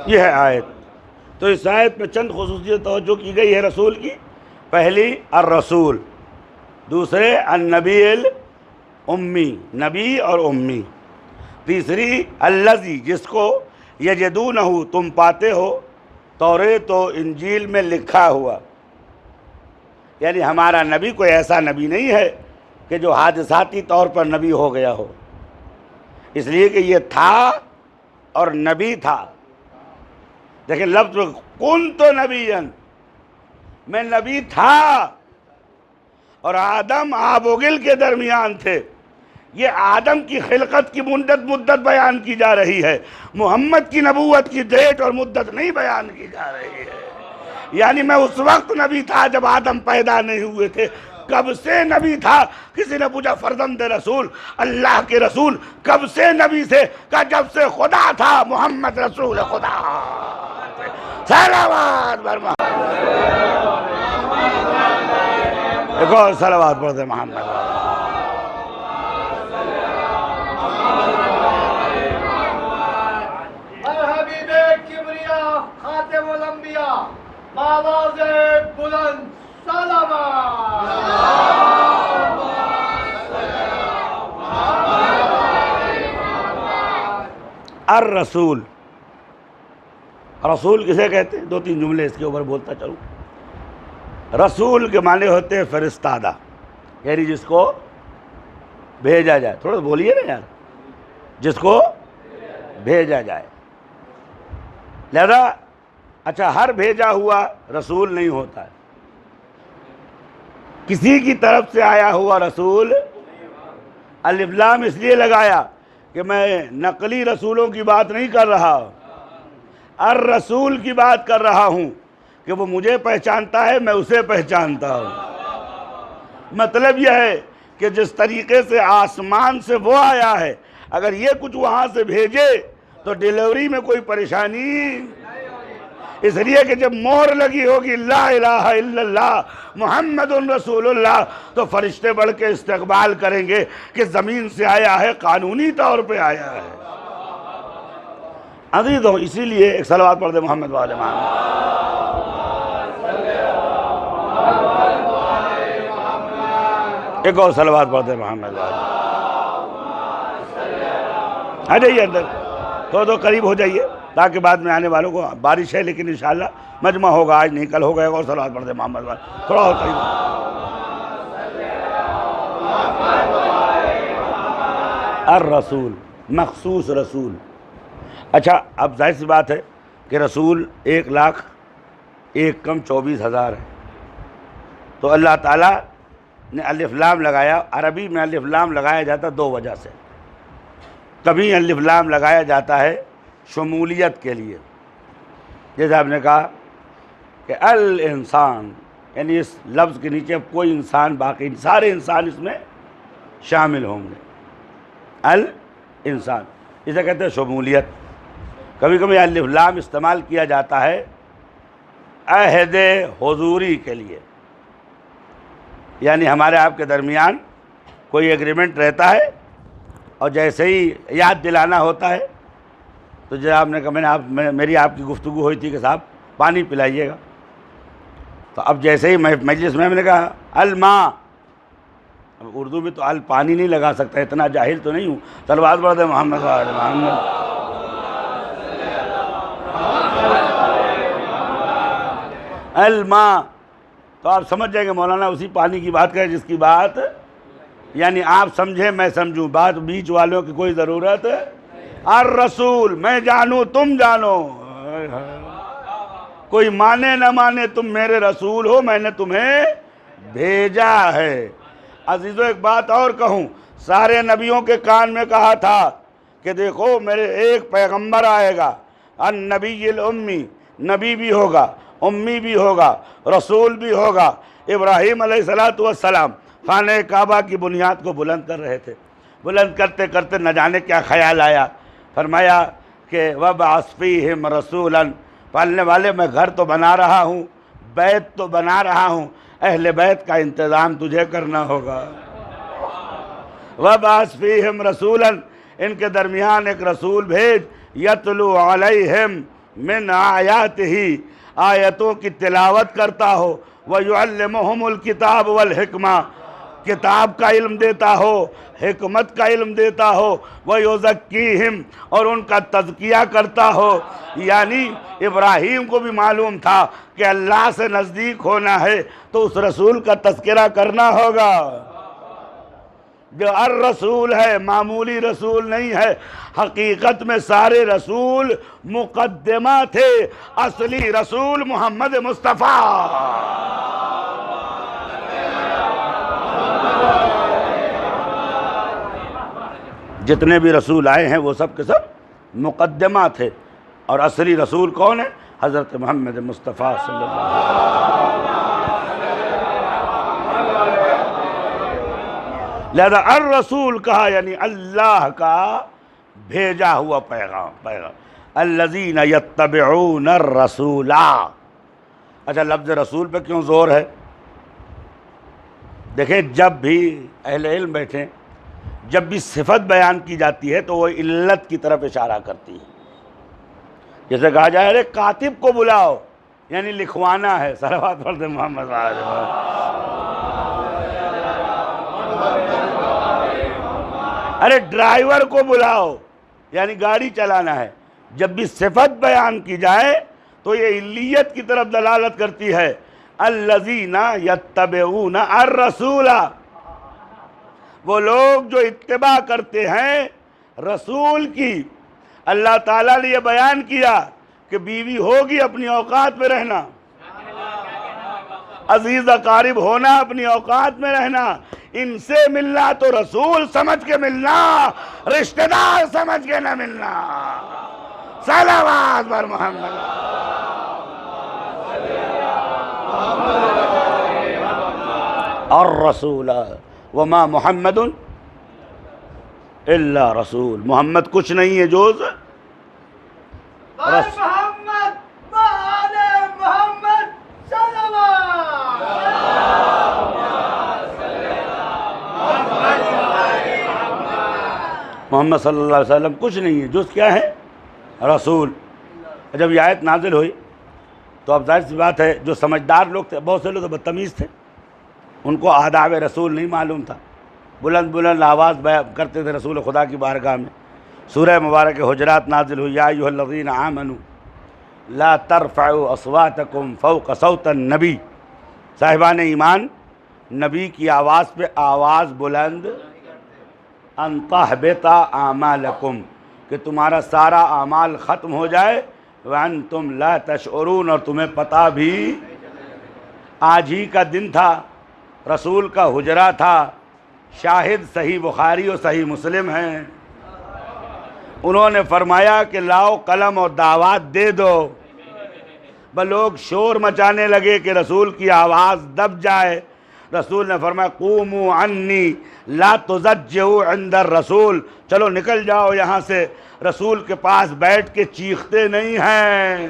یہ ہے آیت۔ تو اس آیت میں چند خصوصیت توجہ کی گئی ہے رسول کی۔ پہلی الرسول، دوسرے النبی الامی، نبی اور امی، تیسری الذی، جس کو یجدونہ، تم پاتے ہو توریت و انجیل میں لکھا ہوا۔ یعنی ہمارا نبی کوئی ایسا نبی نہیں ہے کہ جو حادثاتی طور پر نبی ہو گیا ہو، اس لیے کہ یہ تھا اور نبی تھا۔ دیکھیں لفظ کنت نبیًا، میں نبی تھا، اور آدم آب و گل کے درمیان تھے۔ یہ آدم کی خلقت کی مدت بیان کی جا رہی ہے، محمد کی نبوت کی ڈیٹ اور مدت نہیں بیان کی جا رہی ہے۔ یعنی میں اس وقت نبی تھا جب آدم پیدا نہیں ہوئے تھے۔ کب سے نبی تھا؟ کسی نے پوچھا فرزند رسول، اللہ کے رسول کب سے نبی سے؟ کہا جب سے خدا تھا، محمد رسول خدا۔ صلوات بر محمد۔ ایک اور صلوات پڑھتے محمد۔ حبیب کبریا خاتم الانبیاء آواز بلند صلوات۔ الرسول، رسول کسے کہتے ہیں؟ دو تین جملے اس کے اوپر بولتا چلوں۔ رسول کے معنی ہوتے ہیں فرستادہ، یعنی جس کو بھیجا جائے۔ تھوڑا بولیے نا یار، جس کو بھیجا جائے۔ لہذا اچھا، ہر بھیجا ہوا رسول نہیں ہوتا ہے، کسی کی طرف سے آیا ہوا رسول۔ الف لام اس لیے لگایا کہ میں نقلی رسولوں کی بات نہیں کر رہا، الرسول کی بات کر رہا ہوں کہ وہ مجھے پہچانتا ہے، میں اسے پہچانتا ہوں۔ مطلب یہ ہے کہ جس طریقے سے آسمان سے وہ آیا ہے، اگر یہ کچھ وہاں سے بھیجے تو ڈیلیوری میں کوئی پریشانی، اس لیے کہ جب مہر لگی ہوگی لا الہ الا اللہ محمد رسول اللہ، تو فرشتے بڑھ کے استقبال کریں گے کہ زمین سے آیا ہے، قانونی طور پہ آیا ہے۔ عزیز ہو، اسی لیے ایک صلوات پڑھ دے محمد والے محمد۔ ایک اور صلوات پڑھ دے محمد والے۔ آ جائیے اندر، تو قریب ہو جائیے تاکہ بعد میں آنے والوں کو، بارش ہے لیکن انشاءاللہ مجمع ہوگا، آج نہیں کل ہوگا۔ ایک اور صلوات پڑھ دے محمد والے، تھوڑا اور قریب۔ الرسول مخصوص رسول. اچھا اب ظاہر سی بات ہے کہ رسول 1,00,000 ایک کم 24,000 ہے. تو اللہ تعالیٰ نے الف لام لگایا. عربی میں الف لام لگایا جاتا دو وجہ سے. کبھی الف لام لگایا جاتا ہے شمولیت کے لیے، جیسے آپ نے کہا کہ الانسان، یعنی اس لفظ کے نیچے کوئی انسان باقی نہیں، سارے انسان اس میں شامل ہوں گے. الانسان اسے کہتے ہیں شمولیت. کبھی کبھی الف لام استعمال کیا جاتا ہے عہد حضوری کے لیے، یعنی ہمارے آپ کے درمیان کوئی ایگریمنٹ رہتا ہے اور جیسے ہی یاد دلانا ہوتا ہے تو جب آپ نے کہا میری آپ کی گفتگو ہوئی تھی کہ صاحب پانی پلائیے گا، تو اب جیسے ہی مجلس میں نے کہا الماء، اب اردو میں تو پانی نہیں لگا سکتا، اتنا جاہل تو نہیں ہوں. صلوات پڑھ دیں محمد و آل محمد. الماء تو آپ سمجھ جائیں گے مولانا اسی پانی کی بات کریں جس کی بات، یعنی آپ سمجھیں میں سمجھوں، بات بیچ والوں کی کوئی ضرورت. الرسول میں جانوں تم جانو، کوئی مانے نہ مانے تم میرے رسول ہو، میں نے تمہیں بھیجا ہے. عزیزو ایک بات اور کہوں، سارے نبیوں کے کان میں کہا تھا کہ دیکھو میرے ایک پیغمبر آئے گا، النبی الامی، نبی بھی ہوگا، امی بھی ہوگا، رسول بھی ہوگا. ابراہیم علیہ السلام خانہ کعبہ کی بنیاد کو بلند کر رہے تھے. بلند کرتے کرتے نہ جانے کیا خیال آیا، فرمایا کہ وَبْعَثْ فِيهِمْ رَسُولًا، پالنے والے میں گھر تو بنا رہا ہوں، بیت تو بنا رہا ہوں، اہل بیت کا انتظام تجھے کرنا ہوگا. وَبْعَثْ فِيهِمْ رَسُولًا، ان کے درمیان ایک رسول بھیج، یتلو علیہم من آیاتہ، آیتوں کی تلاوت کرتا ہو، وَيُعَلِّمُهُمُ الْكِتَابُ وَالْحِکْمَةَ، کتاب کا علم دیتا ہو، حکمت کا علم دیتا ہو، وَيُزَكِّيهِمْ، اور ان کا تزکیہ کرتا ہو. یعنی ابراہیم کو بھی معلوم تھا کہ اللہ سے نزدیک ہونا ہے تو اس رسول کا تذکرہ کرنا ہوگا. جو الرسول ہے معمولی رسول نہیں ہے، حقیقت میں سارے رسول مقدمہ تھے، اصلی رسول محمد مصطفیٰ. جتنے بھی رسول آئے ہیں وہ سب کے سب مقدمہ تھے، اور اصلی رسول کون ہے؟ حضرت محمد مصطفیٰ صلی اللہ علیہ وسلم. لہذا الرسول کہا یعنی اللہ کا بھیجا ہوا پیغام. الذین یتبعون الرسول. اچھا لفظ رسول پہ کیوں زور ہے؟ دیکھیں جب بھی اہل علم بیٹھیں، جب بھی صفت بیان کی جاتی ہے تو وہ علت کی طرف اشارہ کرتی ہے. جیسے کہا جائے ارے کاتب کو بلاؤ، یعنی لکھوانا ہے. صلوات پڑھ دیں محمد صلی اللہ علیہ وسلم. ارے ڈرائیور کو بلاؤ، یعنی گاڑی چلانا ہے. جب بھی صفت بیان کی جائے تو یہ علیت کی طرف دلالت کرتی ہے. الذین یتبعون الرسول، وہ لوگ جو اتباع کرتے ہیں رسول کی. اللہ تعالیٰ نے یہ بیان کیا کہ بیوی ہوگی اپنی اوقات میں رہنا، عزیز اقارب ہونا اپنی اوقات میں رہنا، ان سے ملنا تو رسول سمجھ کے ملنا، رشتہ دار سمجھ کے نہ ملنا. صلوات بر محمد. الرسول وما محمد الا رسول، محمد کچھ نہیں ہے جوز محمد وآل محمد صلوات. محمد صلی اللہ علیہ وسلم کچھ نہیں ہے جوز کیا ہے؟ رسول. جب یہ آیت نازل ہوئی تو اب ظاہر سی بات ہے جو سمجھدار لوگ تھے، بہت سے لوگ تو بدتمیز تھے، ان کو آداب رسول نہیں معلوم تھا، بلند بلند آواز بیان کرتے تھے رسول خدا کی بارگاہ میں. سورہ مبارک حجرات نازل ہوئی، یا ایھا الذین آمنوا لا ترفعوا اصواتکم فوق صوت النبی. صاحبان ایمان، نبی کی آواز پہ آواز بلند ان تحبط اعمالکم، کہ تمہارا سارا اعمال ختم ہو جائے، وانتم لا تشعرون، اور تمہیں پتہ بھی۔ آج ہی کا دن تھا، رسول کا حجرہ تھا، شاہد صحیح بخاری اور صحیح مسلم ہیں۔ انہوں نے فرمایا کہ لاؤ قلم اور دعوات دے دو، بس لوگ شور مچانے لگے کہ رسول کی آواز دب جائے۔ رسول نے فرمایا قوموا عنی لا تزجعوا عند الرسول، چلو نکل جاؤ یہاں سے، رسول کے پاس بیٹھ کے چیختے نہیں ہیں۔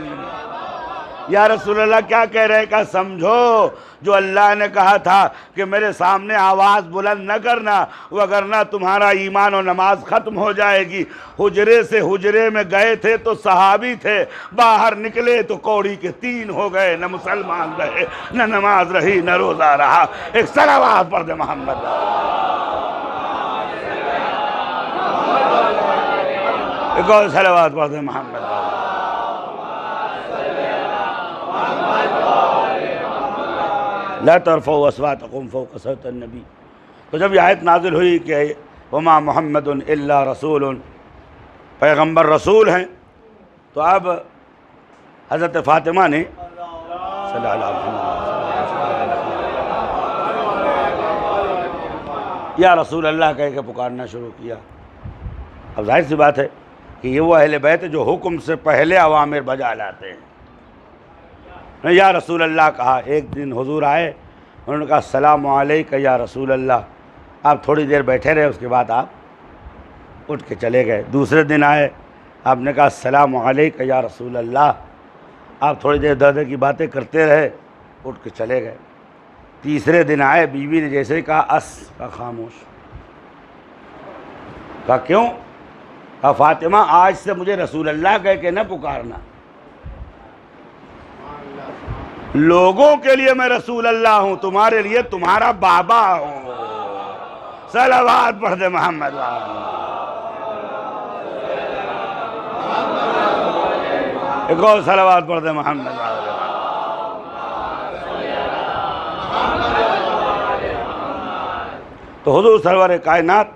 یا رسول اللہ کیا کہہ رہے؟ کہ سمجھو جو اللہ نے کہا تھا کہ میرے سامنے آواز بلند نہ کرنا، وگرنہ تمہارا ایمان و نماز ختم ہو جائے گی۔ حجرے سے حجرے میں گئے تھے تو صحابی تھے، باہر نکلے تو کوڑی کے 3 ہو گئے، نہ مسلمان رہے، نہ نماز رہی، نہ روزہ رہا۔ ایک صلوات پڑھ دے محمد، ایک اور صلوات پڑھ دے محمد۔ لا ترفعوا اصواتکم فوق صوت النبی۔ تو جب یہ آیت نازل ہوئی کہ وما محمد الا رسول، پیغمبر رسول ہیں، تو اب حضرت فاطمہ نے صلی اللہ علیہ وسلم یا رسول اللہ کہہ کے پکارنا شروع کیا۔ اب ظاہر سی بات ہے کہ یہ وہ اہل بیت جو حکم سے پہلے اوامر بجا لاتے ہیں۔ یا رسول اللہ کہا۔ ایک دن حضور آئے، انہوں نے کہا السلام علیکہ یا رسول اللہ، آپ تھوڑی دیر بیٹھے رہے، اس کے بعد آپ اٹھ کے چلے گئے۔ دوسرے دن آئے، آپ نے کہا السلام علیکہ یا رسول اللہ، آپ تھوڑی دیر دردے کی باتیں کرتے رہے، اٹھ کے چلے گئے۔ تیسرے دن آئے، بیوی نے جیسے ہی کہا کہا خاموش۔ کہا کیوں؟ کہا فاطمہ آج سے مجھے رسول اللہ کہہ کے نہ پکارنا، لوگوں کے لیے میں رسول اللہ ہوں، تمہارے لیے تمہارا بابا ہوں۔ صلوات پڑھ دے محمد۔ ایک اور صلوات پڑھ دے محمد۔ تو حضور سرور کائنات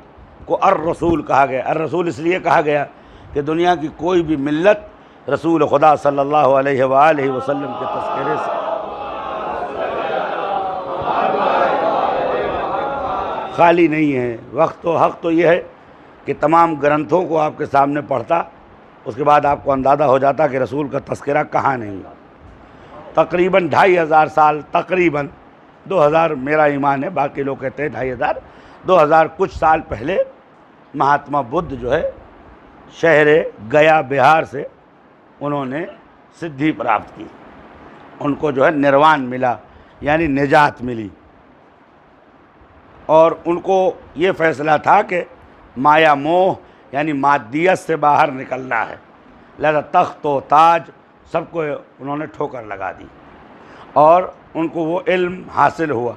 کو الرسول کہا گیا۔ الرسول اس لیے کہا گیا کہ دنیا کی کوئی بھی ملت رسول خدا صلی اللہ علیہ وآلہ وسلم کے تذکرے سے خالی نہیں ہے۔ وقت و حق تو یہ ہے کہ تمام گرنتھوں کو آپ کے سامنے پڑھتا، اس کے بعد آپ کو اندازہ ہو جاتا کہ رسول کا تذکرہ کہاں نہیں۔ تقریباً 2500 سال، تقریباً 2000 میرا ایمان ہے، باقی لوگ کہتے ہیں 2500، 2000 کچھ سال پہلے مہاتما بدھ جو ہے شہر گیا بہار سے انہوں نے سدھی پراپت کی، ان کو جو ہے نروان ملا، یعنی نجات ملی، اور ان کو یہ فیصلہ تھا کہ مایا موہ یعنی مادیت سے باہر نکلنا ہے، لہذا تخت و تاج سب کو انہوں نے ٹھوکر لگا دی، اور ان کو وہ علم حاصل ہوا۔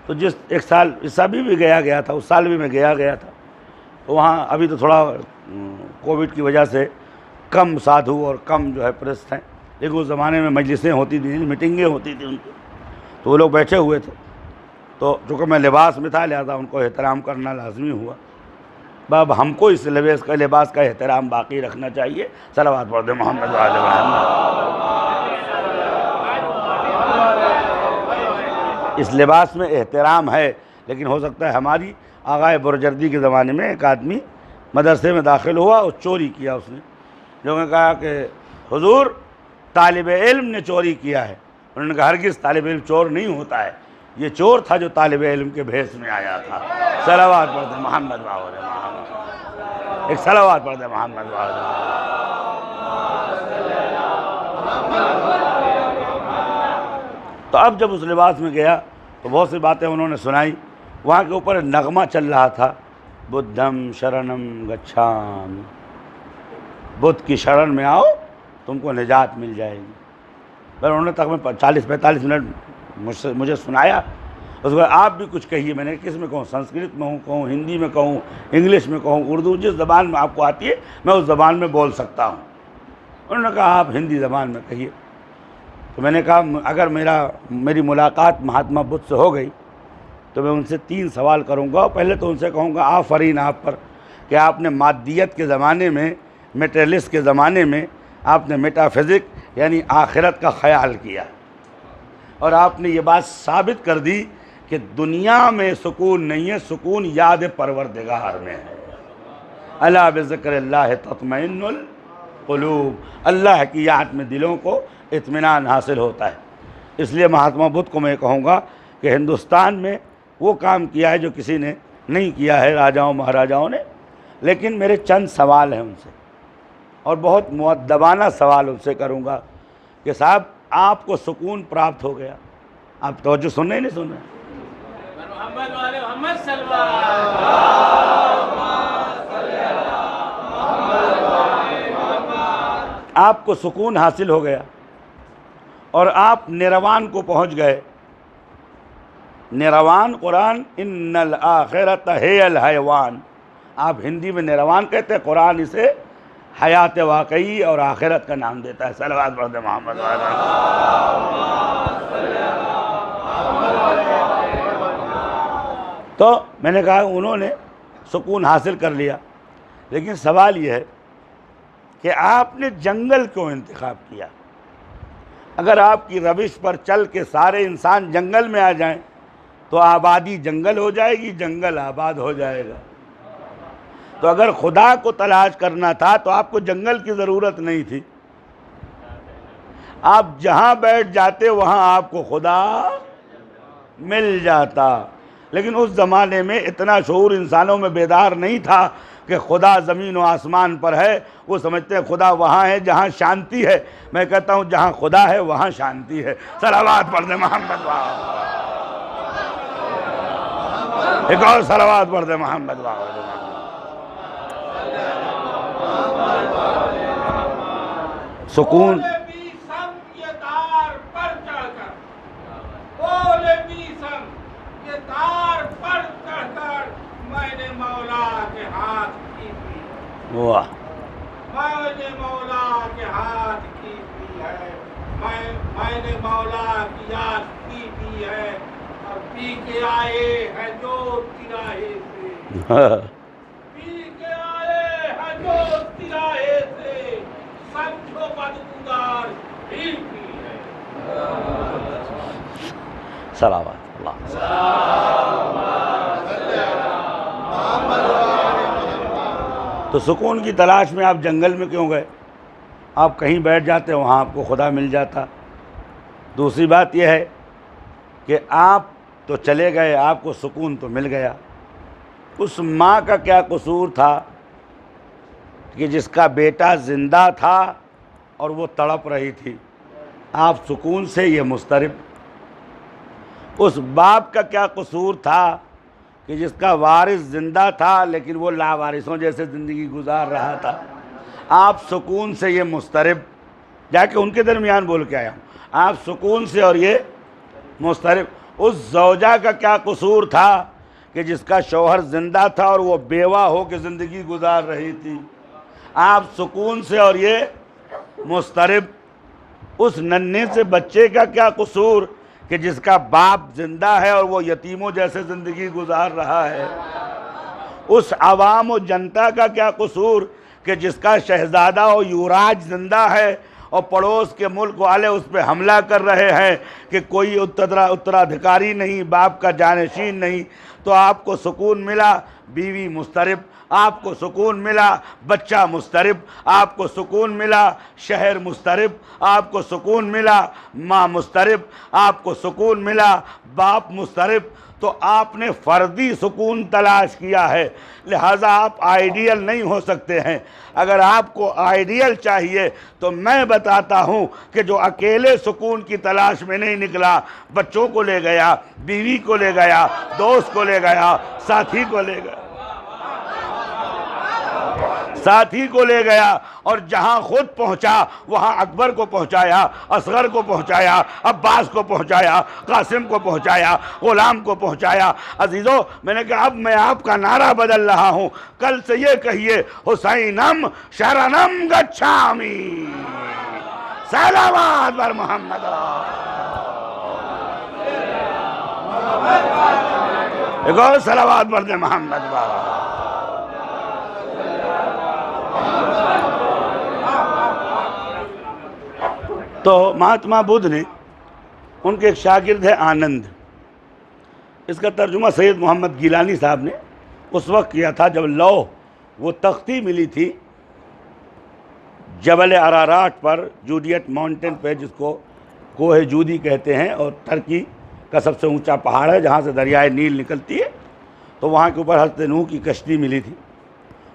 تو جس ایک سال اس سال بھی گیا تھا، اس سال بھی میں گیا تھا، تو وہاں ابھی تو تھوڑا کووڈ کی وجہ سے کم سادھو اور کم جو ہے پرست ہیں، لیکن اس زمانے میں مجلسیں ہوتی تھیں، میٹنگیں ہوتی تھیں ان کی، تو وہ لوگ بیٹھے ہوئے تھے، تو چونکہ میں لباس میں تھا لہذا ان کو احترام کرنا لازمی ہوا۔ اب ہم کو اس لباس کا احترام باقی رکھنا چاہیے۔ صلوات پڑھ دے محمد وعلی محمد۔ اس لباس میں احترام ہے، لیکن ہو سکتا ہے ہماری آغائے برجردی کے زمانے میں ایک آدمی مدرسے میں داخل ہوا اور چوری کیا، اس نے لوگوں نے کہا کہ حضور طالب علم نے چوری کیا ہے، انہوں نے کہا ہرگز طالب علم چور نہیں ہوتا ہے، یہ چور تھا جو طالب علم کے بھیس میں آیا تھا۔ صلوات پڑھ دے محمد وعلی محمد، ایک صلوات پڑھ دے محمد وعلی محمد۔ تو اب جب اس لباس میں گیا تو بہت سی باتیں انہوں نے سنائی، وہاں کے اوپر نغمہ چل رہا تھا، بدھم شرنم گچھامی، بدھ کی شرن میں آؤ تم کو نجات مل جائے گی۔ پھر انہوں نے تقریباً 40-45 منٹ مجھے سنایا، اس کے بعد آپ بھی کچھ کہیے۔ میں نے کس میں کہوں، سنسکرت میں کہوں، ہندی میں کہوں، انگلش میں کہوں، اردو، جس زبان میں آپ کو آتی ہے میں اس زبان میں بول سکتا ہوں۔ انہوں نے کہا آپ ہندی زبان میں کہیے۔ تو میں نے کہا اگر میری ملاقات مہاتما بدھ سے ہو گئی تو میں ان سے 3 سوال کروں گا. پہلے تو ان سے کہوں گا آفرین آپ پر کہ آپ نے مادیت کے زمانے میں، میٹریلسٹ کے زمانے میں آپ نے میٹا فزک یعنی آخرت کا خیال کیا، اور آپ نے یہ بات ثابت کر دی کہ دنیا میں سکون نہیں ہے، سکون یاد پروردگار میں ہے. الا بذکر اللہ تطمئن القلوب، اللہ کی یاد میں دلوں کو اطمینان حاصل ہوتا ہے. اس لیے مہاتما بدھ کو میں کہوں گا کہ ہندوستان میں وہ کام کیا ہے جو کسی نے نہیں کیا ہے راجاؤں مہاراجاؤں نے. لیکن میرے چند سوال ہیں ان سے، اور بہت مؤدبانہ سوال ان سے کروں گا کہ صاحب آپ کو سکون پراپت ہو گیا، آپ توجہ سن رہے ہیں نہیں سن رہے؟ محمد والے محمد صلی اللہ آپ کو سکون حاصل ہو گیا اور آپ نروان کو پہنچ گئے. نروان قرآن ان الآخرۃ ہی الحیوان، آپ ہندی میں نروان کہتے ہیں، قرآن اسے حیات واقعی اور آخرت کا نام دیتا ہے. صلوات پڑھتے محمد والا. تو میں نے کہا انہوں نے سکون حاصل کر لیا، لیکن سوال یہ ہے کہ آپ نے جنگل کیوں انتخاب کیا؟ اگر آپ کی روش پر چل کے سارے انسان جنگل میں آ جائیں تو آبادی جنگل ہو جائے گی، جنگل آباد ہو جائے گا. تو اگر خدا کو تلاش کرنا تھا تو آپ کو جنگل کی ضرورت نہیں تھی، آپ جہاں بیٹھ جاتے وہاں آپ کو خدا مل جاتا. لیکن اس زمانے میں اتنا شعور انسانوں میں بیدار نہیں تھا کہ خدا زمین و آسمان پر ہے. وہ سمجھتے ہیں خدا وہاں ہے جہاں شانتی ہے. میں کہتا ہوں جہاں خدا ہے وہاں شانتی ہے. صلوات پڑھ دیں محمد واہ. ایک اور صلوات پڑھ دیں محمد واہ. سکون میں نے مولا کے ہاتھ کی پی، واہ، میں نے مولا کے ہاتھ کی پی ہے، میں نے مولا کی یاد کی پی ہے، اور پی کے آئے ہیں جو تراہے سے، پی کے آئے ہیں جو تراہے سے، سمجھو بدگزار بھی پی ہے. صلوات اللہ. تو سکون کی تلاش میں آپ جنگل میں کیوں گئے؟ آپ کہیں بیٹھ جاتے وہاں آپ کو خدا مل جاتا. دوسری بات یہ ہے کہ آپ تو چلے گئے، آپ کو سکون تو مل گیا. اس ماں کا کیا قصور تھا کہ جس کا بیٹا زندہ تھا اور وہ تڑپ رہی تھی؟ آپ سکون سے یہ مضطرب. اس باپ کا کیا قصور تھا کہ جس کا وارث زندہ تھا لیکن وہ لاوارثوں جیسے زندگی گزار رہا تھا؟ آپ سکون سے یہ مضطرب. جا کے ان کے درمیان بول کے آیا ہوں، آپ سکون سے اور یہ مضطرب. اس زوجہ کا کیا قصور تھا کہ جس کا شوہر زندہ تھا اور وہ بیوہ ہو کے زندگی گزار رہی تھی؟ آپ سکون سے اور یہ مضطرب. اس ننھے سے بچے کا کیا قصور کہ جس کا باپ زندہ ہے اور وہ یتیموں جیسے زندگی گزار رہا ہے؟ اس عوام و جنتا کا کیا قصور کہ جس کا شہزادہ و یوراج زندہ ہے اور پڑوس کے ملک والے اس پہ حملہ کر رہے ہیں کہ کوئی اترادھکاری نہیں، باپ کا جانشین نہیں؟ تو آپ کو سکون ملا، بیوی مضطرب. آپ کو سکون ملا، بچہ مضطرب. آپ کو سکون ملا، شہر مضطرب. آپ کو سکون ملا، ماں مضطرب. آپ کو سکون ملا، باپ مضطرب. تو آپ نے فردی سکون تلاش کیا ہے، لہٰذا آپ آئیڈیل نہیں ہو سکتے ہیں. اگر آپ کو آئیڈیل چاہیے تو میں بتاتا ہوں کہ جو اکیلے سکون کی تلاش میں نہیں نکلا، بچوں کو لے گیا، بیوی کو لے گیا، دوست کو لے گیا، ساتھی کو لے گیا، ساتھی کو لے گیا، اور جہاں خود پہنچا وہاں اکبر کو پہنچایا، اصغر کو پہنچایا، عباس کو پہنچایا، قاسم کو پہنچایا، غلام کو پہنچایا. عزیزو، میں نے کہا اب میں آپ کا نعرہ بدل رہا ہوں. کل سے یہ کہیے حسینم شرنم گچھامی. صلوات بر محمد. ایک اور صلوات پڑھتے محمد بابا. تو مہاتما بدھ نے ان کے ایک شاگرد ہے آنند، اس کا ترجمہ سید محمد گیلانی صاحب نے اس وقت کیا تھا جب لوح وہ تختی ملی تھی جبل ارارات پر، جوڈیٹ ماؤنٹین پہ، جس کو کوہ جودی کہتے ہیں اور ترکی کا سب سے اونچا پہاڑ ہے جہاں سے دریائے نیل نکلتی ہے. تو وہاں کے اوپر حضرت نوح کی کشتی ملی تھی.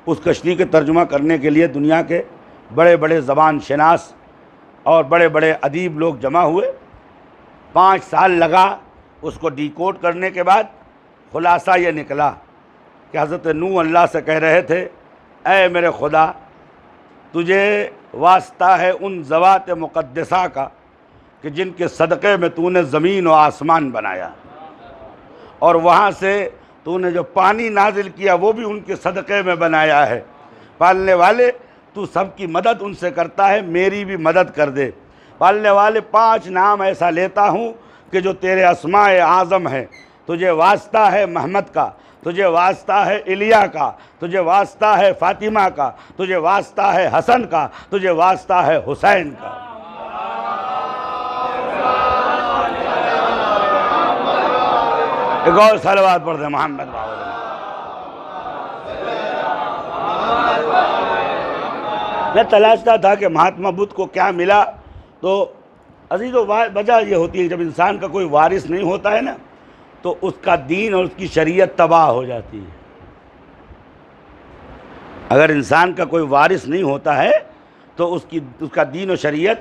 اس کشتی کے ترجمہ کرنے کے لیے دنیا کے بڑے بڑے زبان شناس اور بڑے بڑے ادیب لوگ جمع ہوئے. 5 سال لگا اس کو ڈیکوڈ کرنے کے بعد خلاصہ یہ نکلا کہ حضرت نوح اللہ سے کہہ رہے تھے، اے میرے خدا، تجھے واسطہ ہے ان ذوات مقدسہ کا کہ جن کے صدقے میں تو نے زمین و آسمان بنایا، اور وہاں سے تو نے جو پانی نازل کیا وہ بھی ان کے صدقے میں بنایا ہے. پالنے والے تو سب کی مدد ان سے کرتا ہے، میری بھی مدد کر دے. پالنے والے 5 نام ایسا لیتا ہوں کہ جو تیرے اسماء اعظم ہے. تجھے واسطہ ہے محمد کا، تجھے واسطہ ہے الیا کا، تجھے واسطہ ہے فاطمہ کا، تجھے واسطہ ہے حسن کا، تجھے واسطہ ہے حسین کا. ایک اور صلوات پڑھتے محمد بابا. میں تلاشتا تھا کہ مہاتما بدھ کو کیا ملا، تو عزیزو وجہ یہ ہوتی ہے جب انسان کا کوئی وارث نہیں ہوتا ہے نا تو اس کا دین اور اس کی شریعت تباہ ہو جاتی ہے. اگر انسان کا کوئی وارث نہیں ہوتا ہے تو اس کا دین و شریعت.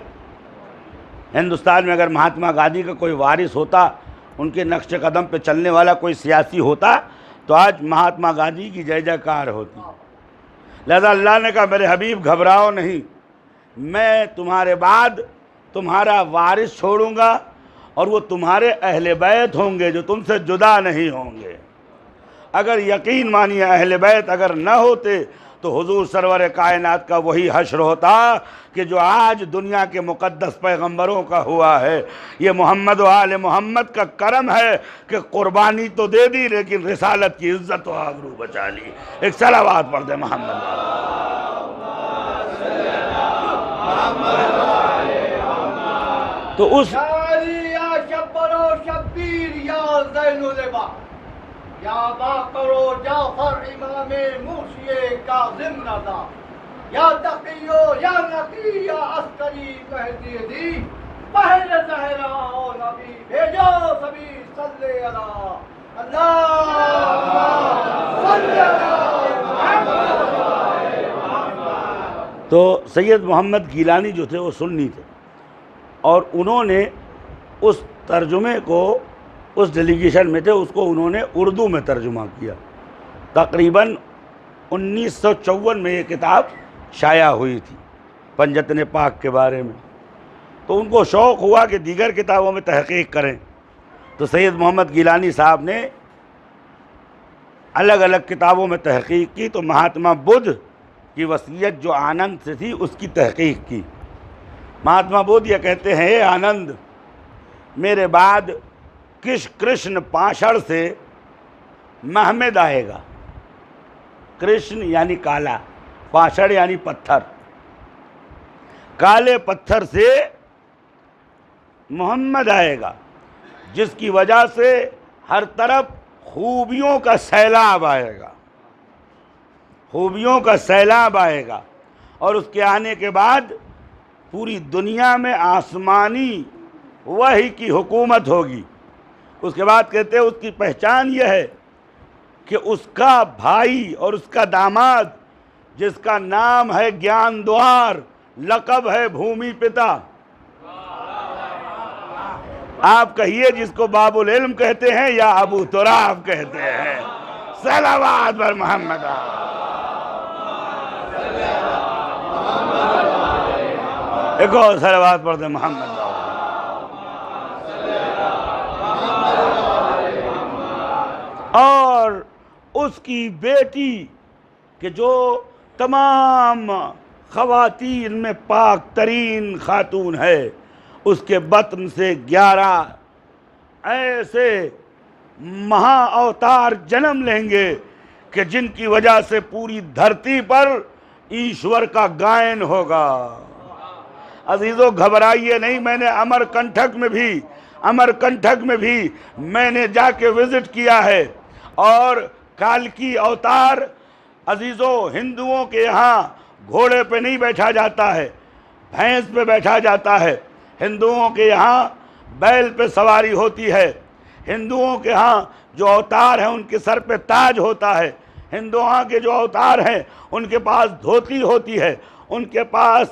ہندوستان میں اگر مہاتما گاندھی کا کوئی وارث ہوتا، ان کے نقش قدم پہ چلنے والا کوئی سیاسی ہوتا، تو آج مہاتما گاندھی کی جے جے کار ہوتی. لہذا اللہ نے کہا میرے حبیب گھبراؤ نہیں، میں تمہارے بعد تمہارا وارث چھوڑوں گا، اور وہ تمہارے اہل بیت ہوں گے جو تم سے جدا نہیں ہوں گے. اگر یقین مانیے اہل بیت اگر نہ ہوتے تو حضور سرور کائنات کا وہی حشر ہوتا کہ جو آج دنیا کے مقدس پیغمبروں کا ہوا ہے. یہ محمد و آل محمد کا کرم ہے کہ قربانی تو دے دی لیکن رسالت کی عزت و آبرو بچا لی. ایک صلوات پڑھ دے محمد. تو اس یا شبر و شبیر یا زین العبا یا باقر و جعفر امام موسی کاظم رضا یا تقی و یا نقی یا عسکری مہدی دی پہل زہرا و نبی بھیجو سبھی صلی اللہ اللہم صلی اللہ. تو سید محمد گیلانی جو تھے وہ سنی تھے، اور انہوں نے اس ترجمے کو، اس ڈیلیگیشن میں تھے، اس کو انہوں نے اردو میں ترجمہ کیا. تقریباً 1954 میں یہ کتاب شائع ہوئی تھی پنجتن پاک کے بارے میں. تو ان کو شوق ہوا کہ دیگر کتابوں میں تحقیق کریں. تو سید محمد گیلانی صاحب نے الگ الگ کتابوں میں تحقیق کی. تو مہاتما بدھ کی وصیت جو آنند سے تھی اس کی تحقیق کی. مہاتما بدھ یہ کہتے ہیں، اے آنند، میرے بعد کرشن پاشڑ سے محمد آئے گا. کرشن یعنی کالا، پاشڑ یعنی پتھر. کالے پتھر سے محمد آئے گا جس کی وجہ سے ہر طرف خوبیوں کا سیلاب آئے گا، خوبیوں کا سیلاب آئے گا. اور اس کے آنے کے بعد پوری دنیا میں آسمانی وحی کی حکومت ہوگی. اس کے بعد کہتے ہیں اس کی پہچان یہ ہے کہ اس کا بھائی اور اس کا داماد جس کا نام ہے گیان دوار، لقب ہے بھومی پتا. آپ کہیے جس کو باب العلم کہتے ہیں یا ابو تراب کہتے ہیں. صلوات بر محمد. ایک اور صلوات پڑھتے محمد. اور اس کی بیٹی کہ جو تمام خواتین میں پاک ترین خاتون ہے، اس کے بطن سے 11 ایسے مہا اوتار جنم لیں گے کہ جن کی وجہ سے پوری دھرتی پر ایشور کا گائن ہوگا۔ عزیزو گھبرائیے نہیں، میں نے امر کنٹھک میں بھی میں نے جا کے وزٹ کیا ہے، اور کالکی اوتار عزیزو ہندوؤں کے یہاں گھوڑے پہ نہیں بیٹھا جاتا ہے، بھینس پہ بیٹھا جاتا ہے۔ ہندوؤں کے یہاں بیل پہ سواری ہوتی ہے۔ ہندوؤں کے ہاں جو اوتار ہیں ان کے سر پہ تاج ہوتا ہے۔ ہندوؤں کے جو اوتار ہیں ان کے پاس دھوتی ہوتی ہے، ان کے پاس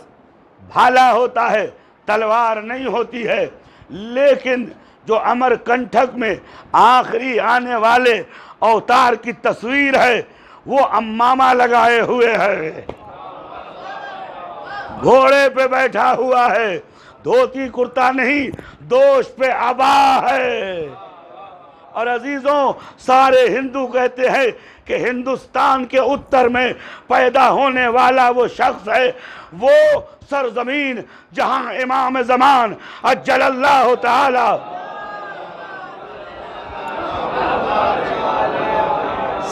بھالا ہوتا ہے، تلوار نہیں ہوتی ہے۔ لیکن جو امر کنٹھک میں آخری آنے والے اوتار کی تصویر ہے وہ امامہ لگائے ہوئے ہے، گھوڑے پہ بیٹھا ہوا ہے، دھوتی کرتا نہیں، دوش پہ عبا ہے۔ اور عزیزوں سارے ہندو کہتے ہیں کہ ہندوستان کے اتر میں پیدا ہونے والا وہ شخص ہے، وہ سرزمین جہاں امام زمان اجل اللہ تعالی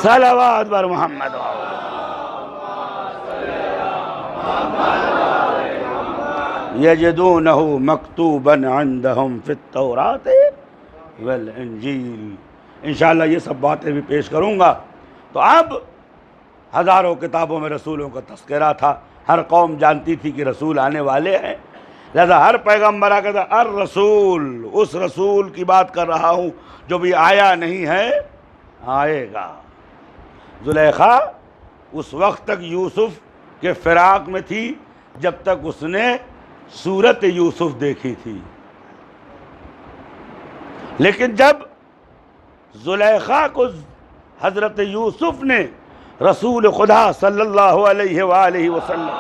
صلوات بر محمد یجدونہ مکتوبا عندہم فی التوراۃ والانجیل۔ انشاءاللہ یہ سب باتیں بھی پیش کروں گا۔ تو اب ہزاروں کتابوں میں رسولوں کا تذکرہ تھا، ہر قوم جانتی تھی کہ رسول آنے والے ہیں، لہذا ہر پیغمبر آ کہتا الرسول، اس رسول کی بات کر رہا ہوں جو بھی آیا نہیں ہے، آئے گا۔ زلیخا اس وقت تک یوسف کے فراق میں تھی جب تک اس نے صورت یوسف دیکھی تھی، لیکن جب زلیخا کو حضرت یوسف نے رسول خدا صلی اللہ علیہ وآلہ وسلم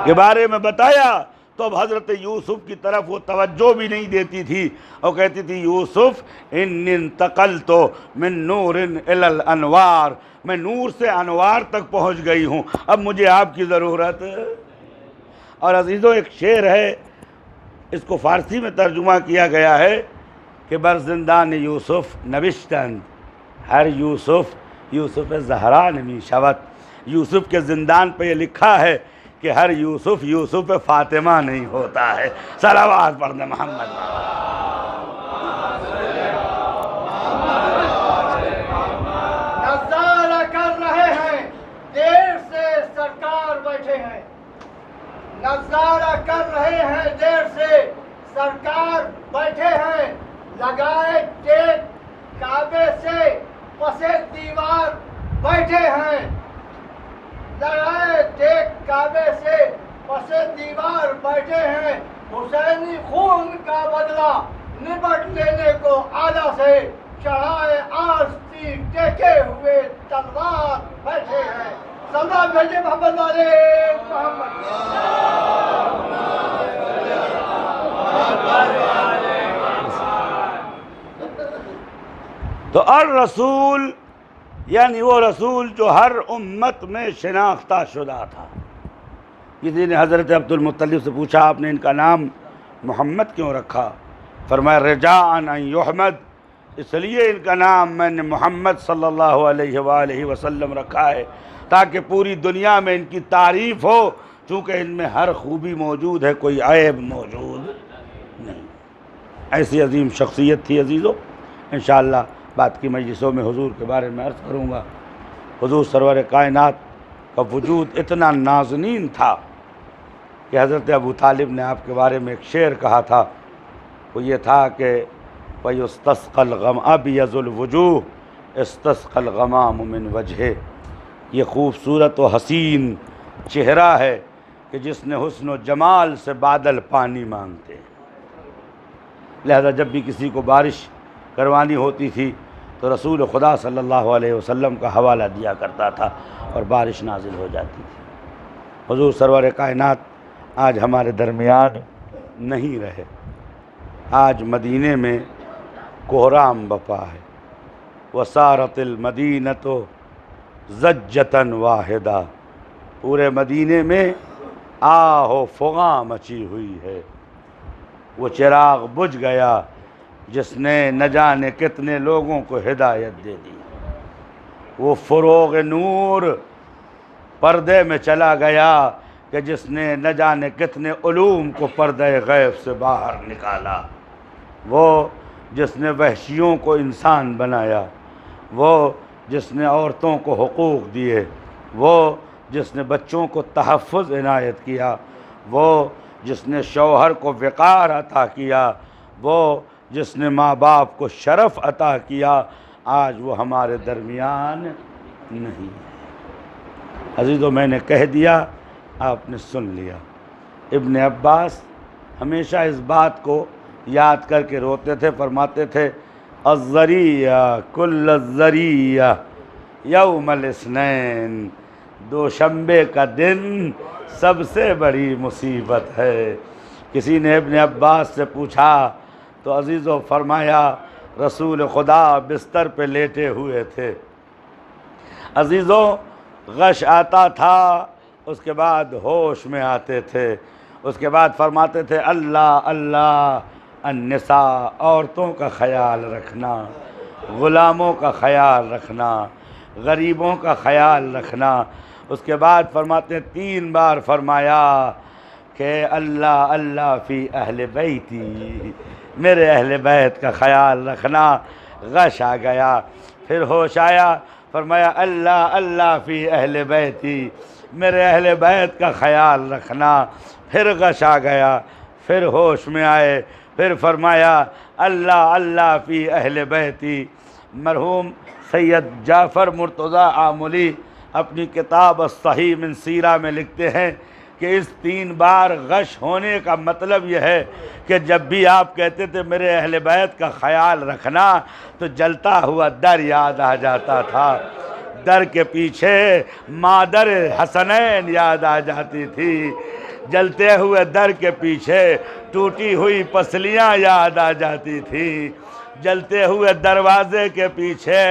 کے بارے میں بتایا تو اب حضرت یوسف کی طرف وہ توجہ بھی نہیں دیتی تھی، اور کہتی تھی یوسف انی انتقلت من نور الی الانوار، میں نور سے انوار تک پہنچ گئی ہوں، اب مجھے آپ کی ضرورت۔ اور عزیزوں ایک شعر ہے، اس کو فارسی میں ترجمہ کیا گیا ہے کہ بر زندان یوسف نوشتند ہر یوسف یوسف زہرا نمی شود، یوسف کے زندان پہ یہ لکھا ہے کہ ہر یوسف یوسف فاطمہ نہیں ہوتا ہے۔ صلوات پڑھنے محمد۔ نظارہ کر رہے ہیں، دیر سے سرکار بیٹھے ہیں، نظارہ کر رہے ہیں، دیر سے سرکار بیٹھے ہیں، لگائے ٹیک کعبے سے پس دیوار بیٹھے ہیں، لگائے ٹیک کعبے سے پس دیوار بیٹھے ہیں، حسینی خون کا بدلہ نبٹ لینے کو آلہ سے چڑھائے آستی ٹیکے ہوئے تلوار بیٹھے ہیں۔ صلوات بھیجے محمد والے محمد۔ تو الرسول یعنی وہ رسول جو ہر امت میں شناختہ شدہ تھا۔ کسی نے حضرت عبد المطلب سے پوچھا آپ نے ان کا نام محمد کیوں رکھا؟ فرمایا رجاء ان یحمد، اس لیے ان کا نام میں نے محمد صلی اللہ علیہ وآلہ وسلم رکھا ہے تاکہ پوری دنیا میں ان کی تعریف ہو، چونکہ ان میں ہر خوبی موجود ہے، کوئی عیب موجود نہیں۔ ایسی عظیم شخصیت تھی عزیزو۔ انشاءاللہ بعد کی مجلسوں میں حضور کے بارے میں عرض کروں گا۔ حضور سرور کائنات کا وجود اتنا نازنین تھا کہ حضرت ابو طالب نے آپ کے بارے میں ایک شعر کہا تھا، وہ یہ تھا کہ وَيُسْتَسْقَى الْغَمَامُ أَبْيَضُ الْوُجُوهِ اسْتَسْقَى الْغَمَامُ مِنْ وَجْهِهِ، یہ خوبصورت و حسین چہرہ ہے کہ جس نے حسن و جمال سے بادل پانی مانگتے ہیں۔ لہذا جب بھی کسی کو بارش کروانی ہوتی تھی تو رسول خدا صلی اللہ علیہ وسلم کا حوالہ دیا کرتا تھا اور بارش نازل ہو جاتی تھی۔ حضور سرور کائنات آج ہمارے درمیان نہیں رہے، آج مدینے میں کوہرام بپا ہے۔ وَسَارَتِ الْمَدِينَةُ زَجَّةً وَاحِدَةً، پورے مدینے میں آہ و فغاں مچی ہوئی ہے۔ وہ چراغ بجھ گیا جس نے نہ جانے کتنے لوگوں کو ہدایت دے دی، وہ فروغ نور پردے میں چلا گیا کہ جس نے نہ جانے کتنے علوم کو پردے غیب سے باہر نکالا، وہ جس نے وحشیوں کو انسان بنایا، وہ جس نے عورتوں کو حقوق دیے، وہ جس نے بچوں کو تحفظ عنایت کیا، وہ جس نے شوہر کو وقار عطا کیا، وہ جس نے ماں باپ کو شرف عطا کیا، آج وہ ہمارے درمیان نہیں ہے۔ عزیزو، میں نے کہہ دیا، آپ نے سن لیا۔ ابن عباس ہمیشہ اس بات کو یاد کر کے روتے تھے، فرماتے تھے الذریعہ کل الذریعہ یوم الاثنین، دوشنبے کا دن سب سے بڑی مصیبت ہے۔ کسی نے ابن عباس سے پوچھا تو عزیزو فرمایا رسول خدا بستر پہ لیٹے ہوئے تھے، عزیزو غش آتا تھا، اس کے بعد ہوش میں آتے تھے، اس کے بعد فرماتے تھے اللہ اللہ النساء، عورتوں کا خیال رکھنا، غلاموں کا خیال رکھنا، غریبوں کا خیال رکھنا۔ اس کے بعد فرماتے ہیں 3 بار فرمایا کہ اللہ اللہ فی اہل بیتی، میرے اہل بیت کا خیال رکھنا۔ غش آ گیا، پھر ہوش آیا، فرمایا اللہ اللہ فی اہل بیتی، میرے اہل بیت کا خیال رکھنا۔ پھر غش آ گیا، پھر ہوش میں آئے، پھر فرمایا اللہ اللہ فی اہل بیتی۔ مرحوم سید جعفر مرتضیٰ آملی اپنی کتاب الصحیح من سیرہ میں لکھتے ہیں کہ اس 3 بار غش ہونے کا مطلب یہ ہے کہ جب بھی آپ کہتے تھے میرے اہل بیت کا خیال رکھنا تو جلتا ہوا در یاد آ جاتا تھا، در کے پیچھے مادر حسنین یاد آ جاتی تھی، جلتے ہوئے در کے پیچھے ٹوٹی ہوئی پسلیاں یاد آ جاتی تھی، جلتے ہوئے دروازے کے پیچھے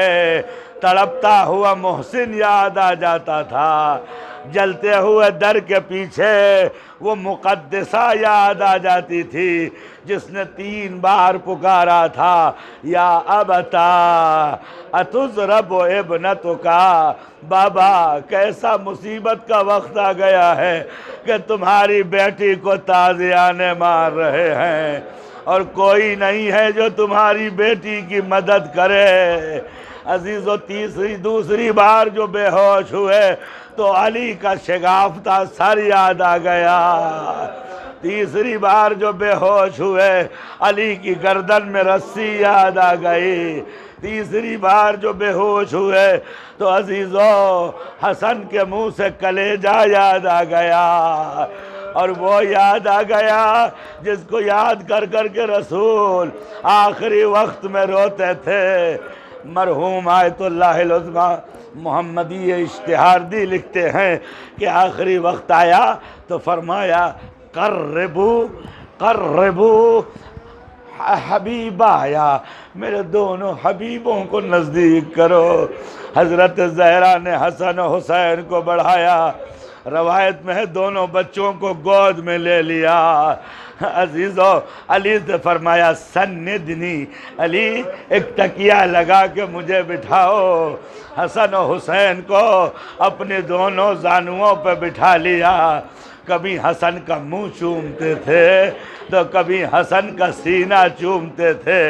تڑپتا ہوا محسن یاد آ جاتا تھا، جلتے ہوئے در کے پیچھے وہ مقدسہ یاد آ جاتی تھی جس نے 3 بار پکارا تھا یا ابتا اتضرب ابنتک، بابا کیسا مصیبت کا وقت آ گیا ہے کہ تمہاری بیٹی کو تازیانے مار رہے ہیں اور کوئی نہیں ہے جو تمہاری بیٹی کی مدد کرے۔ عزیزو دوسری بار جو بے ہوش ہوئے تو علی کا شگافتہ سر یاد آ گیا، تیسری بار جو بے ہوش ہوئے علی کی گردن میں رسی یاد آ گئی، تیسری بار جو بے ہوش ہوئے تو عزیزو حسن کے منہ سے کلیجہ یاد آ گیا، اور وہ یاد آ گیا جس کو یاد کر کر کے رسول آخری وقت میں روتے تھے۔ مرحوم آیت اللہ العظمیٰ محمدی اشتہاردی لکھتے ہیں کہ آخری وقت آیا تو فرمایا قربو قربو حبیب آیا، میرے دونوں حبیبوں کو نزدیک کرو۔ حضرت زہرا نے حسن و حسین کو بڑھایا، روایت میں ہے دونوں بچوں کو گود میں لے لیا۔ عزیزو علی سے فرمایا سندنی، علی ایک تکیہ لگا کے مجھے بٹھاؤ۔ حسن و حسین کو اپنے دونوں زانوؤں پہ بٹھا لیا، کبھی حسن کا منہ چومتے تھے تو کبھی حسن کا سینہ چومتے تھے۔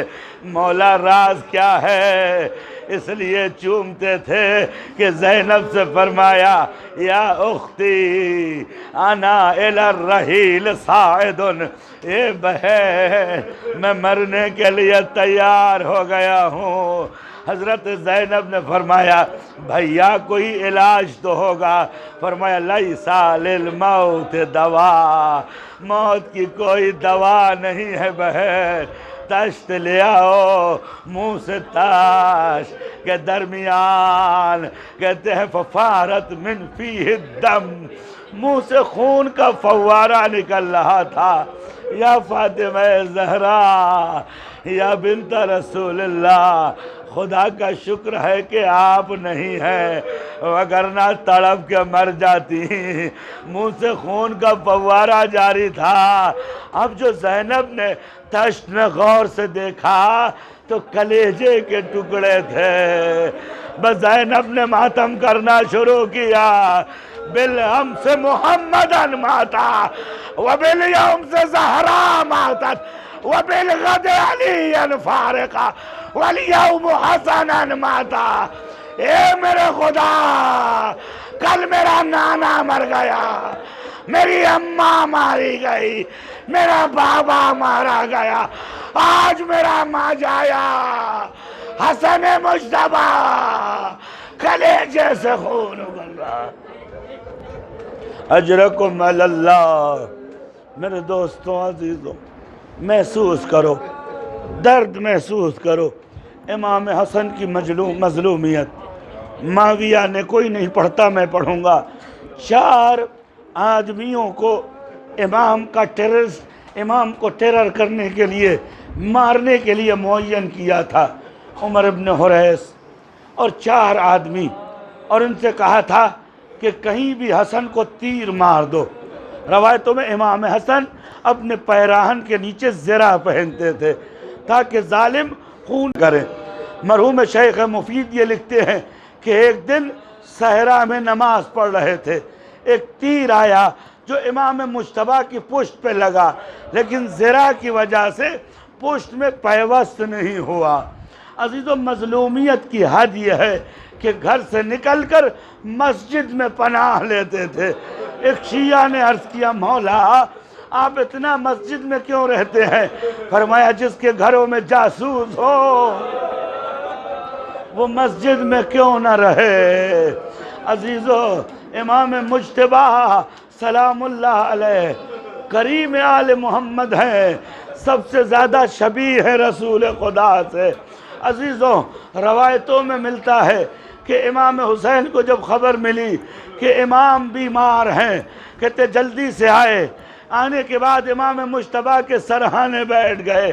مولا راز کیا ہے؟ اس لیے چومتے تھے کہ زینب سے فرمایا یا اختی انا الی الرحیل صاعد، اے بہن میں مرنے کے لیے تیار ہو گیا ہوں۔ حضرت زینب نے فرمایا بھیا کوئی علاج تو ہوگا، فرمایا لیسا للموت دوا، موت کی کوئی دوا نہیں ہے بہن، تشت لے آؤ منہ سے تاش کے درمیان، کہتے ہیں ففارت من فیہ الدم، منہ سے خون کا فوارہ نکل رہا تھا۔ یا فاطمہ زہرا یا بنت رسول اللہ، خدا کا شکر ہے کہ آپ نہیں ہیں، وگرنہ تڑپ کے مر جاتی۔ منہ سے خون کا فوارہ جاری تھا۔ اب جو زینب نے تشت میں غور سے دیکھا تو کلیجے کے ٹکڑے تھے۔ بس زینب نے ماتم کرنا شروع کیا، بالہم سے محمدن ماتا وبالیوم سے زہرا ماتت وبالغد علی فارقہ والیوم حسنا ماتا۔ اے میرے خدا، کل میرا نانا مر گیا، میری اماں ماری گئی، میرا بابا مارا گیا، آج میرا ماں جایا، حسن مجتبی کلیجے سے خون اگل رہا۔ اجرکم علی اللہ۔ میرے دوستوں عزیزوں، محسوس کرو، درد محسوس کرو امام حسن کی مظلومیت۔ معاویہ نے کوئی نہیں پڑھتا، میں پڑھوں گا۔ 4 آدمیوں کو امام کو ٹیرر کرنے کے لیے، مارنے کے لیے معین کیا تھا، عمر ابن حریث اور 4 آدمی، اور ان سے کہا تھا کہ کہیں بھی حسن کو تیر مار دو۔ روایتوں میں امام حسن اپنے پیراہن کے نیچے زرہ پہنتے تھے تاکہ ظالم خون کریں۔ مرحوم شیخ مفید یہ لکھتے ہیں کہ ایک دن صحرا میں نماز پڑھ رہے تھے، ایک تیر آیا جو امام مجتبی کی پشت پہ لگا، لیکن زرہ کی وجہ سے پشت میں پیوست نہیں ہوا۔ عزیزو، مظلومیت کی حد یہ ہے کہ گھر سے نکل کر مسجد میں پناہ لیتے تھے۔ ایک شیعہ نے عرض کیا، مولا آپ اتنا مسجد میں کیوں رہتے ہیں؟ فرمایا جس کے گھروں میں جاسوس ہو وہ مسجد میں کیوں نہ رہے۔ عزیزو، امام مجتبی سلام اللہ علیہ کریم آل محمد ہیں، سب سے زیادہ شبیہ ہے رسول خدا سے۔ عزیزوں، روایتوں میں ملتا ہے کہ امام حسین کو جب خبر ملی کہ امام بیمار ہیں، کہتے جلدی سے آنے کے بعد امام مجتبی کے سرہانے بیٹھ گئے،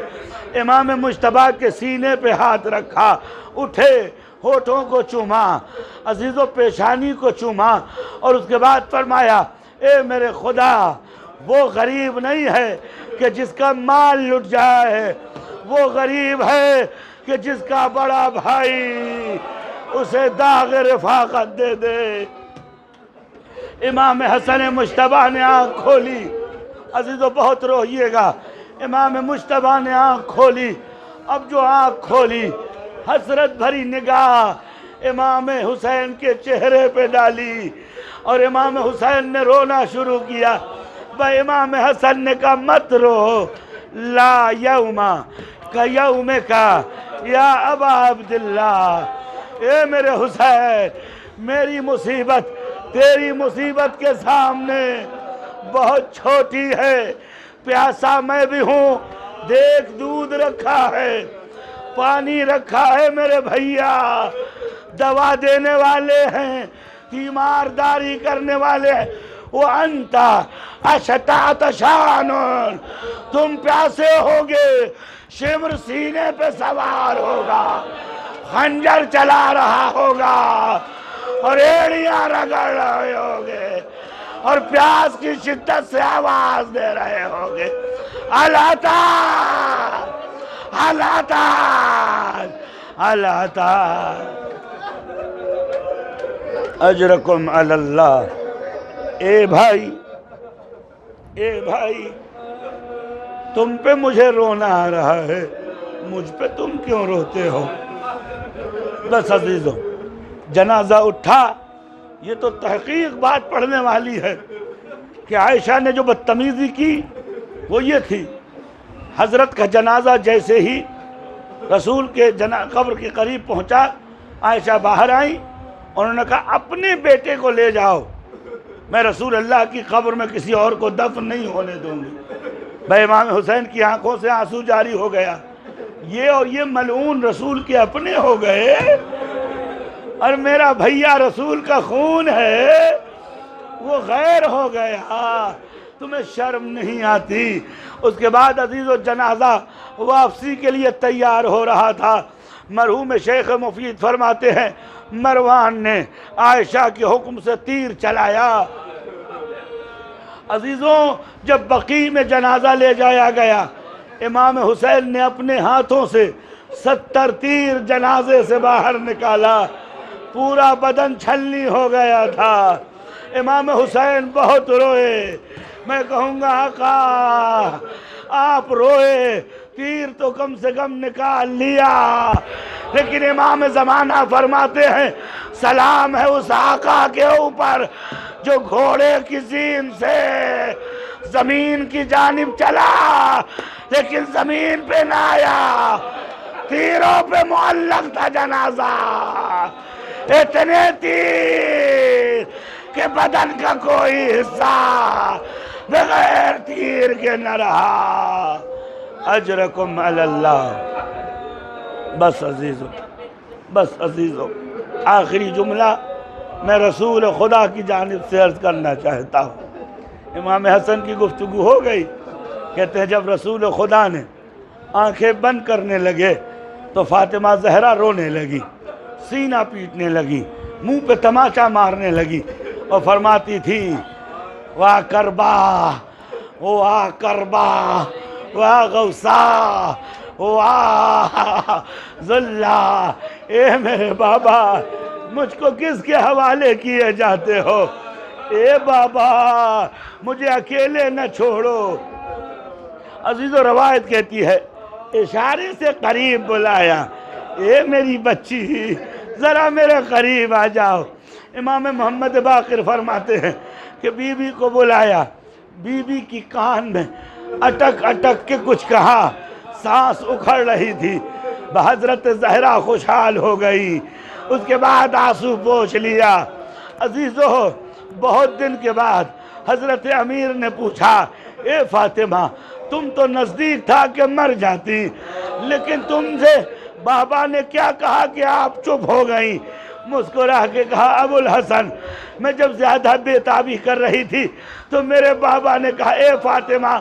امام مجتبی کے سینے پہ ہاتھ رکھا، اٹھے، ہونٹوں کو چوما، عزیزو پیشانی کو چوما، اور اس کے بعد فرمایا، اے میرے خدا، وہ غریب نہیں ہے کہ جس کا مال لٹ جائے، وہ غریب ہے کہ جس کا بڑا بھائی اسے داغ رفاقت دے دے۔ امام حسن مجتبی نے آنکھ کھولی، عزیزو بہت روئیے گا، امام مجتبی نے آنکھ کھولی۔ اب جو آنکھ کھولی، حسرت بھری نگاہ امام حسین کے چہرے پہ ڈالی، اور امام حسین نے رونا شروع کیا۔ امام حسن نے کہا مت رو، لا یوم کیومک یا ابا عبداللہ۔ اے میرے حسین، میری مصیبت تیری مصیبت کے سامنے بہت چھوٹی ہے، پیاسا میں بھی ہوں، دیکھ دودھ رکھا ہے، پانی رکھا ہے، میرے بھیا دوا دینے والے ہیں، تیمارداری کرنے والے ہیں، وَأَنْتَ أَشْتَعْتَ شَانٌ، تم پیاسے ہوگے، شمر سینے پہ سوار ہوگا، خنجر چلا رہا ہوگا، اور ایڑیاں رگڑ رہے ہوگے، اور پیاس کی شدت سے آواز دے رہے ہوگے، العطار العطار العطار۔ اجرکم علی اللہ۔ اے بھائی تم پہ مجھے رونا آ رہا ہے، مجھ پہ تم کیوں روتے ہو؟ بس عزیزو، جنازہ اٹھا۔ یہ تو تحقیق بات پڑھنے والی ہے کہ عائشہ نے جو بدتمیزی کی وہ یہ تھی، حضرت کا جنازہ جیسے ہی رسول کے قبر کے قریب پہنچا، عائشہ باہر آئیں، انہوں نے کہا اپنے بیٹے کو لے جاؤ، میں رسول اللہ کی قبر میں کسی اور کو دفن نہیں ہونے دوں گی۔ بھائی امام حسین کی آنکھوں سے آنسو جاری ہو گیا، یہ اور یہ ملعون رسول کے اپنے ہو گئے، اور میرا بھیا رسول کا خون ہے وہ غیر ہو گیا، تمہیں شرم نہیں آتی؟ اس کے بعد عزیز و جنازہ واپسی کے لیے تیار ہو رہا تھا، مرحوم شیخ مفید فرماتے ہیں مروان نے عائشہ کے حکم سے تیر چلایا۔ عزیزوں، جب بقیع میں جنازہ لے جایا گیا، امام حسین نے اپنے ہاتھوں سے 70 تیر جنازے سے باہر نکالا، پورا بدن چھلنی ہو گیا تھا۔ امام حسین بہت روئے۔ میں کہوں گا آقا آپ روئے، تیر تو کم سے کم نکال لیا، لیکن امام زمانہ فرماتے ہیں سلام ہے اس آقا کے اوپر جو گھوڑے کی زین سے زمین کی جانب چلا لیکن زمین پہ نہ آیا، تیروں پہ معلق تھا جنازہ، اتنے تیر کہ بدن کا کوئی حصہ بغیر تیر کے نہ رہا۔ اجرکم علی اللہ۔ بس عزیزو، آخری جملہ میں رسول خدا کی جانب سے عرض کرنا چاہتا ہوں۔ امام حسن کی گفتگو ہو گئی، کہتے ہیں جب رسول خدا نے آنکھیں بند کرنے لگے تو فاطمہ زہرا رونے لگی، سینہ پیٹنے لگی، منہ پہ تماچا مارنے لگی اور فرماتی تھی واہ کربا، واہ کربا، واہ غوثا، واہ ذلہ، اے میرے بابا مجھ کو کس کے حوالے کیے جاتے ہو؟ اے بابا مجھے اکیلے نہ چھوڑو۔ عزیزو، روایت کہتی ہے اشارے سے قریب بلایا، اے میری بچی ذرا میرے قریب آ جاؤ۔ امام محمد باقر فرماتے ہیں کہ بی بی کو بلایا، بی بی کی کان میں اٹک اٹک کے کچھ کہا، سانس اکھڑ رہی تھی، حضرت زہرا خوشحال ہو گئی، اس کے بعد آنسو پوچھ لیا۔ عزیزو، بہت دن کے بعد حضرت امیر نے پوچھا اے فاطمہ تم تو نزدیک تھا کہ مر جاتی، لیکن تم سے بابا نے کیا کہا کہ آپ چپ ہو گئیں؟ مسکرا کے کہا ابو الحسن میں جب زیادہ بےتابی کر رہی تھی تو میرے بابا نے کہا اے فاطمہ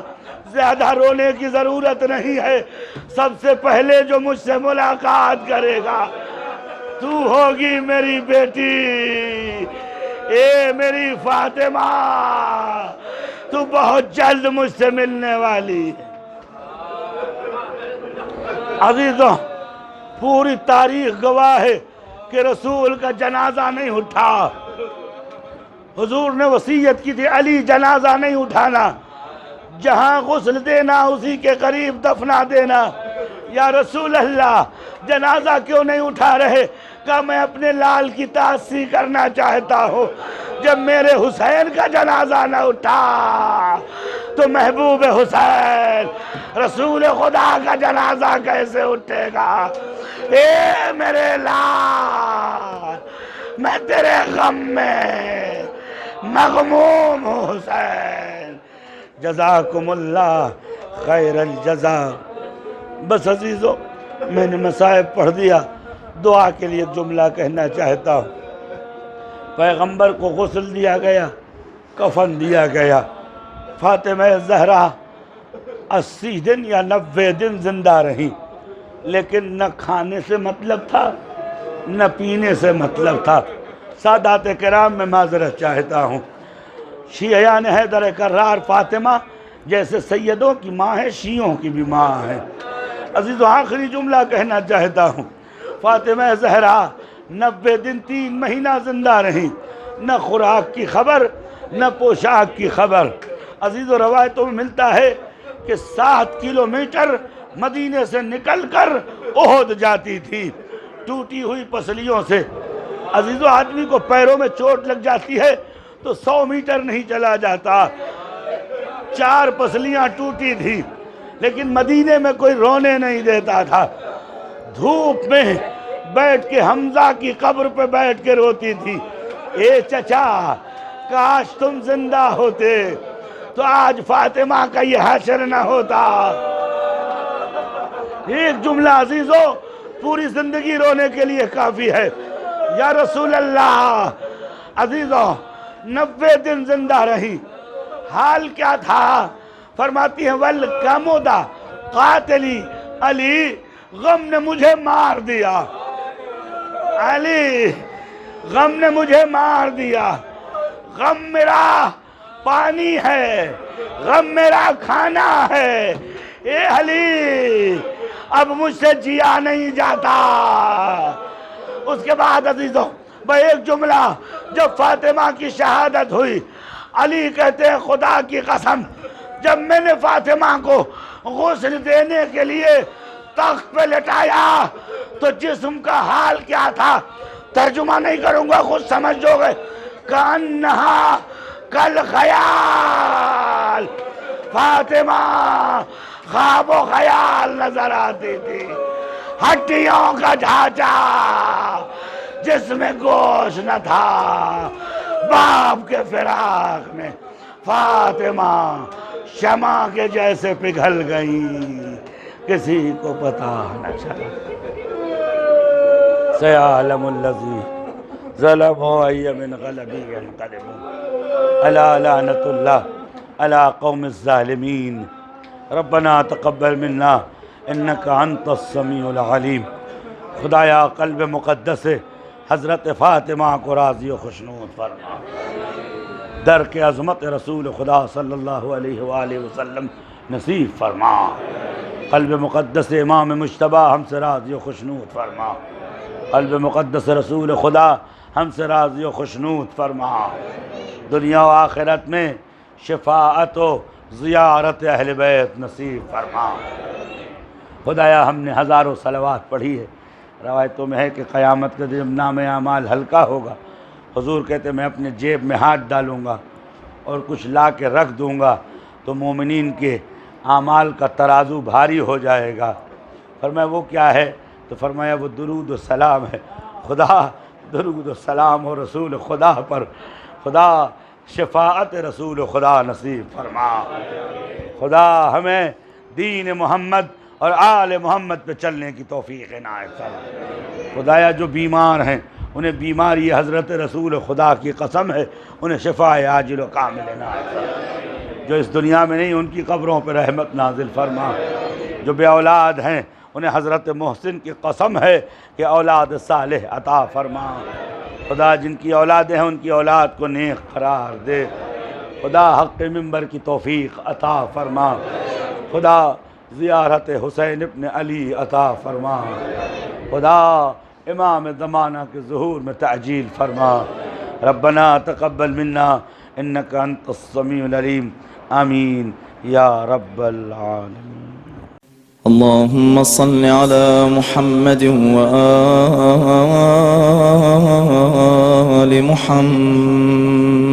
زیادہ رونے کی ضرورت نہیں ہے، سب سے پہلے جو مجھ سے ملاقات کرے گا تو ہوگی میری بیٹی، اے میری فاطمہ تو بہت جلد مجھ سے ملنے والی۔ عزیزوں، پوری تاریخ گواہ ہے کہ رسول کا جنازہ نہیں اٹھا۔ حضور نے وصیت کی تھی علی جنازہ نہیں اٹھانا، جہاں غسل دینا اسی کے قریب دفنا دینا۔ یا رسول اللہ جنازہ کیوں نہیں اٹھا رہے؟ کہ میں اپنے لال کی تعزیہ کرنا چاہتا ہوں، جب میرے حسین کا جنازہ نہ اٹھا تو محبوب حسین رسول خدا کا جنازہ کیسے اٹھے گا؟ اے میرے لال میں تیرے غم میں مغموم ہوں حسین، جزاکم اللہ خیر الجزا۔ بس عزیزو، میں نے مصائب پڑھ دیا، دعا کے لیے ایک جملہ کہنا چاہتا ہوں۔ پیغمبر کو غسل دیا گیا، کفن دیا گیا، فاطمہ زہرا 80 دن یا 90 دن زندہ رہی، لیکن نہ کھانے سے مطلب تھا نہ پینے سے مطلب تھا۔ سادات کرام میں معذرت چاہتا ہوں، شیعیان حیدر کرار فاطمہ جیسے سیدوں کی ماں ہے، شیعوں کی بھی ماں ہے۔ عزیزو، آخری جملہ کہنا چاہتا ہوں، فاطمہ زہرا 90 دن 3 مہینہ زندہ رہی، نہ خوراک کی خبر نہ پوشاک کی خبر۔ عزیزو، روایتوں میں ملتا ہے کہ 7 کلومیٹر مدینے سے نکل کر احد جاتی تھی ٹوٹی ہوئی پسلیوں سے۔ عزیزو، آدمی کو پیروں میں چوٹ لگ جاتی ہے تو 100 میٹر نہیں چلا جاتا۔ 4 پسلیاں ٹوٹی تھی، لیکن مدینے میں کوئی رونے نہیں دیتا تھا۔ دھوپ میں بیٹھ کے حمزہ کی قبر پہ بیٹھ کے روتی تھی، اے چچا کاش تم زندہ ہوتے تو آج فاطمہ کا یہ حشر نہ ہوتا۔ ایک جملہ عزیزو پوری زندگی رونے کے لیے کافی ہے۔ یا رسول اللہ، عزیزو 90 دن زندہ رہی، حال کیا تھا؟ فرماتی ہیں وَالْقَمُدَ قاتلی علی غم نے مجھے مار دیا، علی غم نے مجھے مار دیا، غم میرا پانی ہے، غم میرا کھانا ہے، اے علی اب مجھ سے جیا نہیں جاتا۔ اس کے بعد عزیزوں بھائی ایک جملہ، جب فاطمہ کی شہادت ہوئی، علی کہتے ہیں خدا کی قسم جب میں نے فاطمہ کو غسل دینے کے لیے تخت پہ لٹایا تو جسم کا حال کیا تھا، ترجمہ نہیں کروں گا خود سمجھ جو گے، کانہا کل خیال، فاطمہ خواب و خیال نظر آتی تھی، ہڈیوں کا ڈھانچہ جس میں گوشت نہ تھا، باپ کے فراق میں فاطمہ شمع کے جیسے پگھل گئی، کسی کو پتہ نہ چلا۔ سیعلم الذی ظلموا ای من غلبی ینقلبون، الا لعنۃ اللہ علی قوم الظالمین۔ ربنا تقبل منا انک انت السمیع العلیم۔ خدایا قلب مقدس حضرت فاطمہ کو راضی و خوشنود فرما، در کے عظمت رسول خدا صلی اللہ علیہ وآلہ وسلم نصیب فرما، قلب مقدس امام مجتبی ہم سے راضی و خوشنود فرما، قلب مقدس رسول خدا ہم سے راضی و خوشنود فرما، دنیا و آخرت میں شفاعت و زیارت اہل بیت نصیب فرما۔ خدایا ہم نے ہزاروں صلوات پڑھی ہے، روایتوں میں ہے کہ قیامت کے دن نام اعمال ہلکا ہوگا، حضور کہتے میں اپنے جیب میں ہاتھ ڈالوں گا اور کچھ لا کے رکھ دوں گا تو مومنین کے اعمال کا ترازو بھاری ہو جائے گا۔ فرمایا وہ کیا ہے؟ تو فرمایا وہ درود و سلام ہے۔ خدا درود و سلام و رسول خدا پر، خدا شفاعت رسول خدا نصیب فرما، خدا ہمیں دین محمد اور آل محمد پہ چلنے کی توفیق عنایت فرما۔ خدایا جو بیمار ہیں انہیں بیماری حضرت رسول خدا کی قسم ہے انہیں شفاء عاجل و کامل عنایت فرما، جو اس دنیا میں نہیں ان کی قبروں پہ رحمت نازل فرما، جو بے اولاد ہیں انہیں حضرت محسن کی قسم ہے کہ اولاد صالح عطا فرما، خدا جن کی اولادیں ہیں ان کی اولاد کو نیک قرار دے، خدا حق منبر کی توفیق عطا فرما، خدا زیارت حسین ابن علی عطا فرما، خدا امام زمانہ کے ظہور میں تعجیل فرما۔ ربنا تقبل منا انک انت السمیع العلیم، آمین یا رب العالمین۔ اللهم صل على محمد وآل محمد